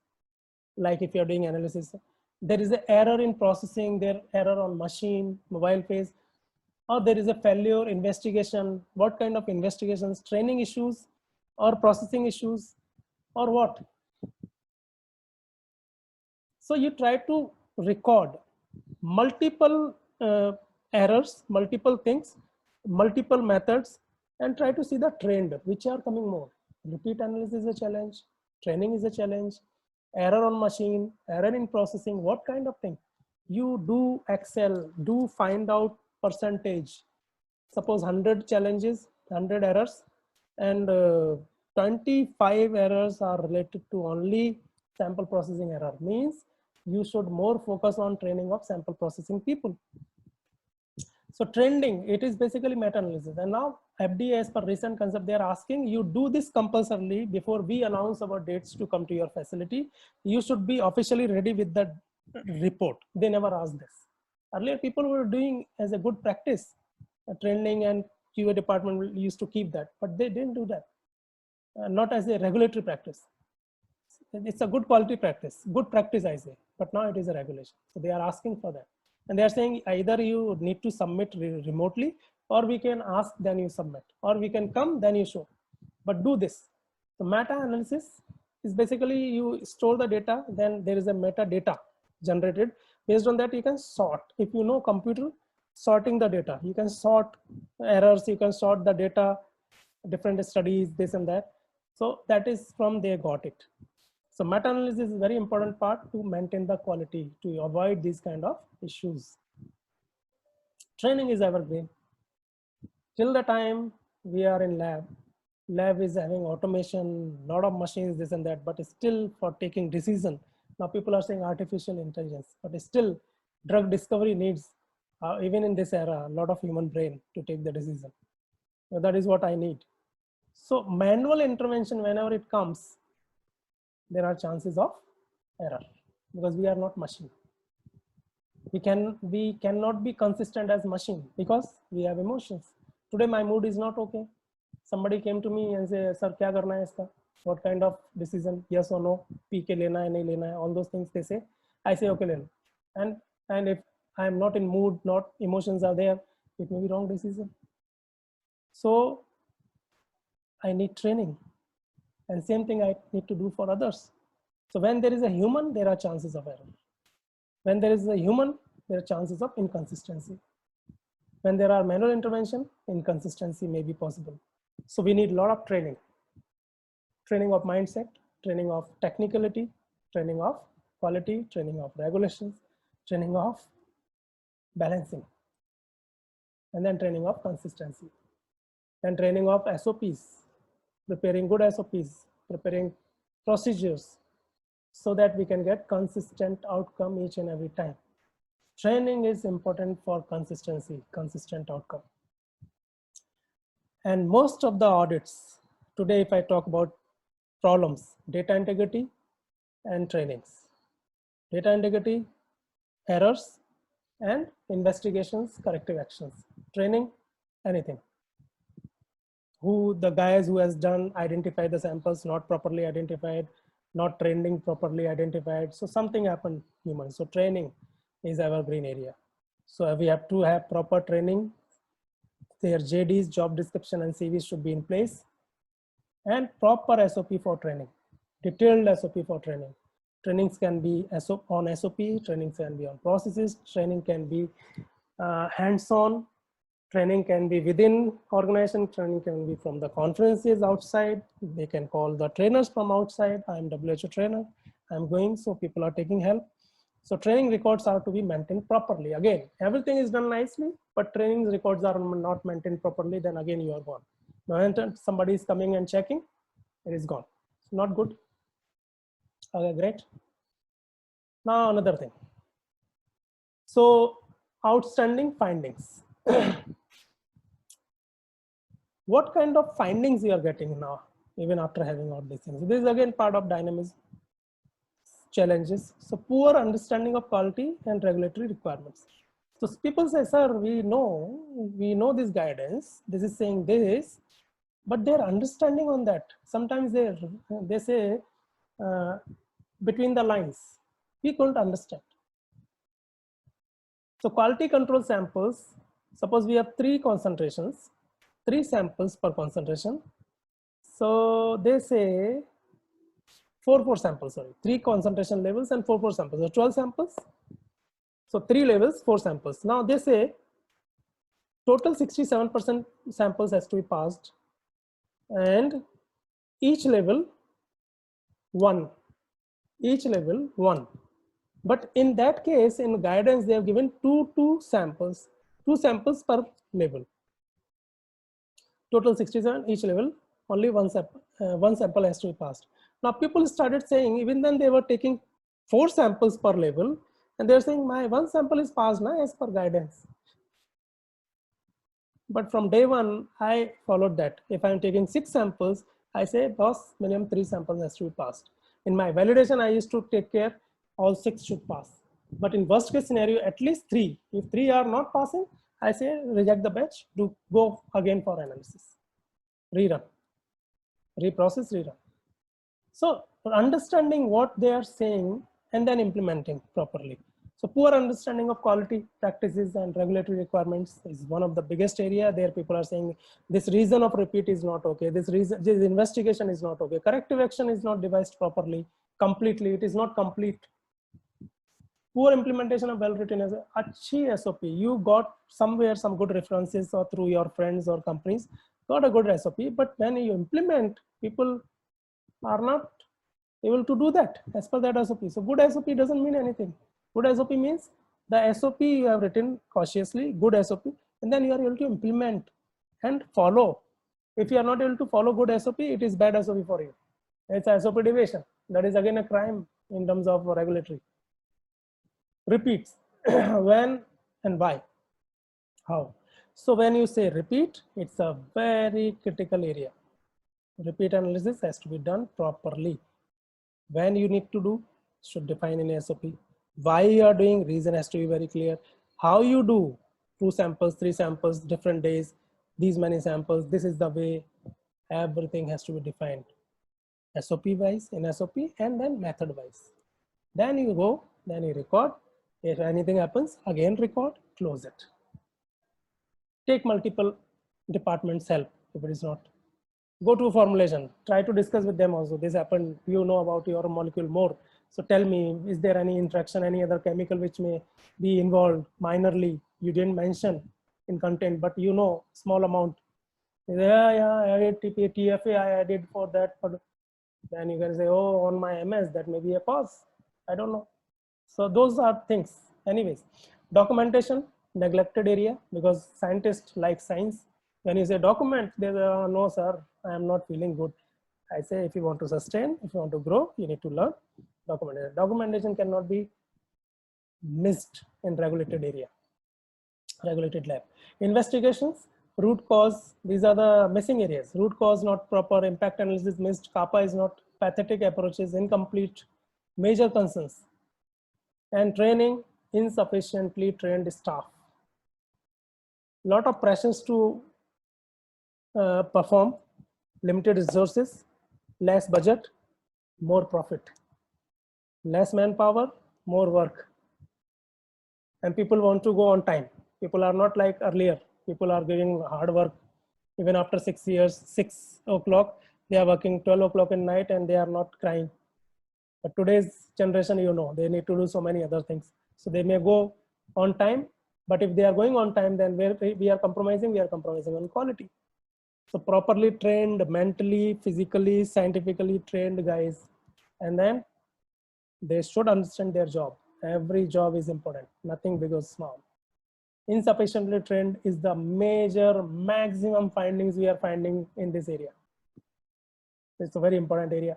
Like if you're doing analysis, there is an error in processing, there error on machine, mobile phase, or there is a failure investigation. What kind of investigations, training issues or processing issues or what? So you try to record multiple errors, multiple things, multiple methods, and try to see the trend, which are coming more. Repeat analysis is a challenge, training is a challenge, error on machine, error in processing, what kind of thing? You do Excel, do find out percentage. Suppose 100 challenges, 100 errors, and 25 errors are related to only sample processing error. Means you should more focus on training of sample processing people. So trending, it is basically meta-analysis. And now FDA, as per recent concept, they are asking you do this compulsorily before we announce our dates to come to your facility. You should be officially ready with the report. They never asked this. Earlier, people were doing as a good practice. Trending and QA department used to keep that, but they didn't do that. Not as a regulatory practice. It's a good quality practice, good practice, I say, but now it is a regulation. So they are asking for that. And they are saying either you need to submit remotely, or we can ask, then you submit, or we can come, then you show. But do this. So meta-analysis is basically you store the data, then there is a metadata generated. Based on that, you can sort. If you know computer, sorting the data, you can sort errors, you can sort the data, different studies, this and that. So that is from they got it. So meta-analysis is a very important part to maintain the quality, to avoid these kind of issues. Training is evergreen. Till the time we are in lab is having automation, lot of machines, this and that, but still for taking decision. Now people are saying artificial intelligence, but still drug discovery needs, even in this era, a lot of human brain to take the decision. So that is what I need. So manual intervention, whenever it comes, there are chances of error because we are not machine. We cannot be consistent as machine because we have emotions. Today my mood is not okay. Somebody came to me and say, "Sir, kya karna hai iska? What kind of decision? Yes or no? P ke lena hai, nahi lena hai?" All those things they say. I say, "Okay, lena." And if I am not in mood, not emotions are there, it may be wrong decision. So I need training. And same thing I need to do for others. So when there is a human, there are chances of error. When there is a human, there are chances of inconsistency. When there are manual intervention, inconsistency may be possible. So we need a lot of training. Training of mindset, training of technicality, training of quality, training of regulations, training of balancing, and then training of consistency. Then training of SOPs, preparing good SOPs, preparing procedures so that we can get consistent outcome each and every time. Training is important for consistency, consistent outcome. And most of the audits, today if I talk about problems, data integrity and trainings. Data integrity, errors, and investigations, corrective actions. Training, anything. The guys who has done identify the samples not properly identified, not training properly identified. So something happened human. So training is evergreen area. So we have to have proper training. Their JDs, job description and CVs should be in place, and proper SOP for training, detailed SOP for training. Trainings can be on SOP, trainings can be on processes, training can be hands-on, training can be within organization, training can be from the conferences outside. They can call the trainers from outside. I'm WHO trainer, I'm going, so people are taking help. So training records are to be maintained properly. Again, everything is done nicely, but training records are not maintained properly, then again you are gone. Now somebody is coming and checking, it is gone. It's not good. Okay, great. Now another thing. So outstanding findings. What kind of findings you are getting now, even after having all these things? This is again part of dynamism. Challenges. So poor understanding of quality and regulatory requirements. So people say, "Sir, we know this guidance, this is saying this," but their understanding on that, sometimes they say between the lines, we couldn't understand. So quality control samples, suppose we have 3 concentrations, 3 samples per concentration. So they say 4 samples, sorry, 3 concentration levels and 4 samples, so 12 samples. So 3 levels, 4 samples. Now they say total 67% samples has to be passed, and each level 1, each level 1. But in that case, in guidance, they have given 2 samples, 2 samples per level. Total 67, each level, only one sample has to be passed. Now people started saying, even then they were taking 4 samples per level, and they're saying my 1 sample is passed now as per guidance. But from day one, I followed that. If I'm taking 6 samples, I say, boss, minimum 3 samples has to be passed. In my validation, I used to take care all 6 should pass. But in worst case scenario, at least 3. If 3 are not passing, I say reject the batch, do go again for analysis, rerun, reprocess, rerun. So understanding what they are saying and then implementing properly. So poor understanding of quality practices and regulatory requirements is one of the biggest area. There people are saying this reason of repeat is not okay. This investigation is not okay. Corrective action is not devised properly, completely. It is not complete. Poor implementation of well-written as achhi SOP. You got somewhere some good references or through your friends or companies, got a good SOP, but when you implement, people are not able to do that as per that SOP. So good SOP doesn't mean anything. Good SOP means the SOP you have written cautiously, good SOP, and then you are able to implement and follow. If you are not able to follow good SOP, it is bad SOP for you. It's SOP deviation. That is again a crime in terms of regulatory. Repeats. When and why? How? So when you say repeat, it's a very critical area. Repeat analysis has to be done properly. When you need to do, should define in SOP. Why you are doing, reason has to be very clear. How you do, 2 samples, 3 samples, different days, these many samples, this is the way, everything has to be defined. SOP wise, in SOP, and then method wise. Then you go, then you record. If anything happens, again record, close it. Take multiple departments help if it is not. Go to formulation, try to discuss with them also. This happened, you know about your molecule more. So tell me, is there any interaction, any other chemical which may be involved minorly? You didn't mention in content, but you know, small amount. Yeah, I added TFA, I added for that. But then you can say, oh, on my MS, that may be a pause. I don't know. So those are things. Anyways, documentation, neglected area, because scientists like science. When you say document, they say, oh, no, sir, I am not feeling good. I say, if you want to sustain, if you want to grow, you need to learn documentation. Documentation cannot be missed in regulated area, regulated lab. Investigations, root cause, these are the missing areas. Root cause not proper, impact analysis missed, kappa is not, pathetic approaches incomplete, major concerns. And training, insufficiently trained staff. Lot of pressures to perform, limited resources, less budget, more profit, less manpower, more work, and people want to go on time. People are not like earlier. People are giving hard work even after 6 years, 6 o'clock, they are working 12 o'clock in night and they are not crying. But today's generation, you know, they need to do so many other things. So they may go on time, but if they are going on time, then we are compromising on quality. So properly trained, mentally, physically, scientifically trained guys, and then they should understand their job. Every job is important, nothing big or small. Insufficiently trained is the major maximum findings we are finding in this area. It's a very important area.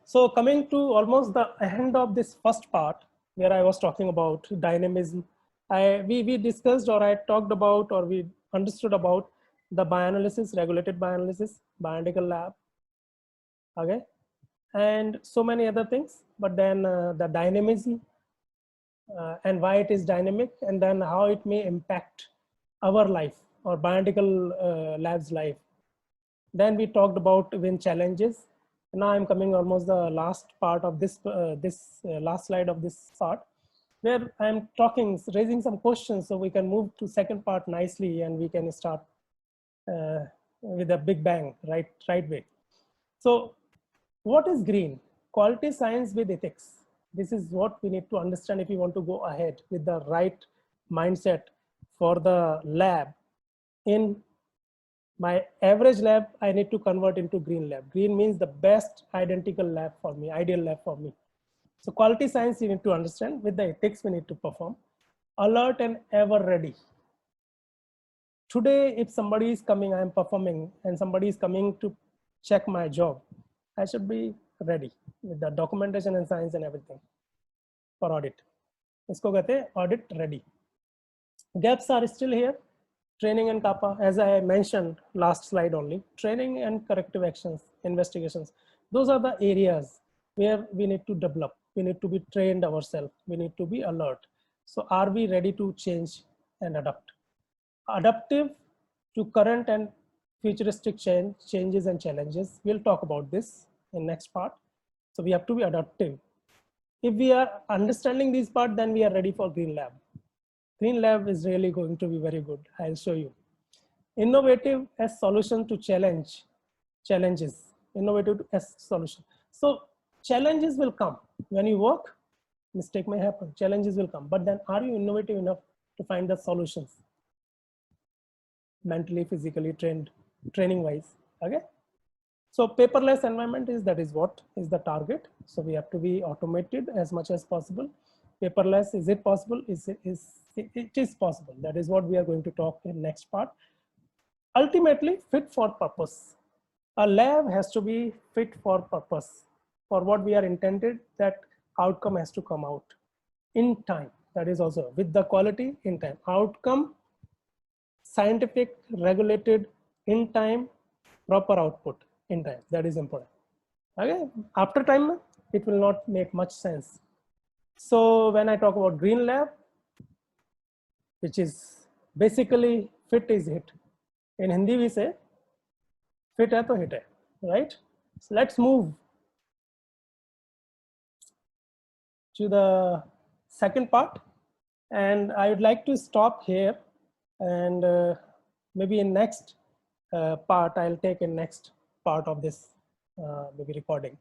So coming to almost the end of this first part, where I was talking about dynamism, we discussed, or I talked about, or we understood about the bioanalysis, regulated bioanalysis, bioanalytical lab, okay, and so many other things. But then the dynamism and why it is dynamic, and then how it may impact our life or bioanalytical lab's life. Then we talked about even challenges. Now I'm coming almost the last part of this, last slide of this part, where I'm talking, raising some questions so we can move to second part nicely and we can start with a big bang, right way. So what is green? Quality science with ethics. This is what we need to understand if you want to go ahead with the right mindset for the lab. In my average lab, I need to convert into green lab. Green means the best identical lab for me, ideal lab for me. So quality science you need to understand. With the ethics we need to perform. Alert and ever ready. Today, if somebody is coming, I am performing, and somebody is coming to check my job, I should be ready with the documentation and science and everything for audit. Isko kehte hain audit ready. Gaps are still here. Training and kappa, as I mentioned last slide only, training and corrective actions, investigations, those are the areas where we need to develop. We need to be trained ourselves. We need to be alert. So are we ready to change and adapt? Adaptive to current and futuristic changes and challenges. We'll talk about this in next part. So we have to be adaptive. If we are understanding this part, then we are ready for Green Lab. Green Lab is really going to be very good. I'll show you. Innovative as solution to challenges. Innovative as solution. So challenges will come when you work. Mistake may happen. Challenges will come. But then, are you innovative enough to find the solutions? Mentally, physically trained, training wise. Okay. So paperless environment is what is the target. So we have to be automated as much as possible. Paperless, is it possible? It is possible. That is what we are going to talk in next part. Ultimately, fit for purpose. A lab has to be fit for purpose. For what we are intended, that outcome has to come out in time. That is also with the quality in time. Outcome, scientific, regulated, in time, proper output in time. That is important. Okay. After time, it will not make much sense. So when I talk about Green Lab, which is basically fit is hit. In Hindi we say fit hai to hit hai, right? So let's move to the second part, and I would like to stop here, and maybe in next part I'll take a next part of this maybe recording.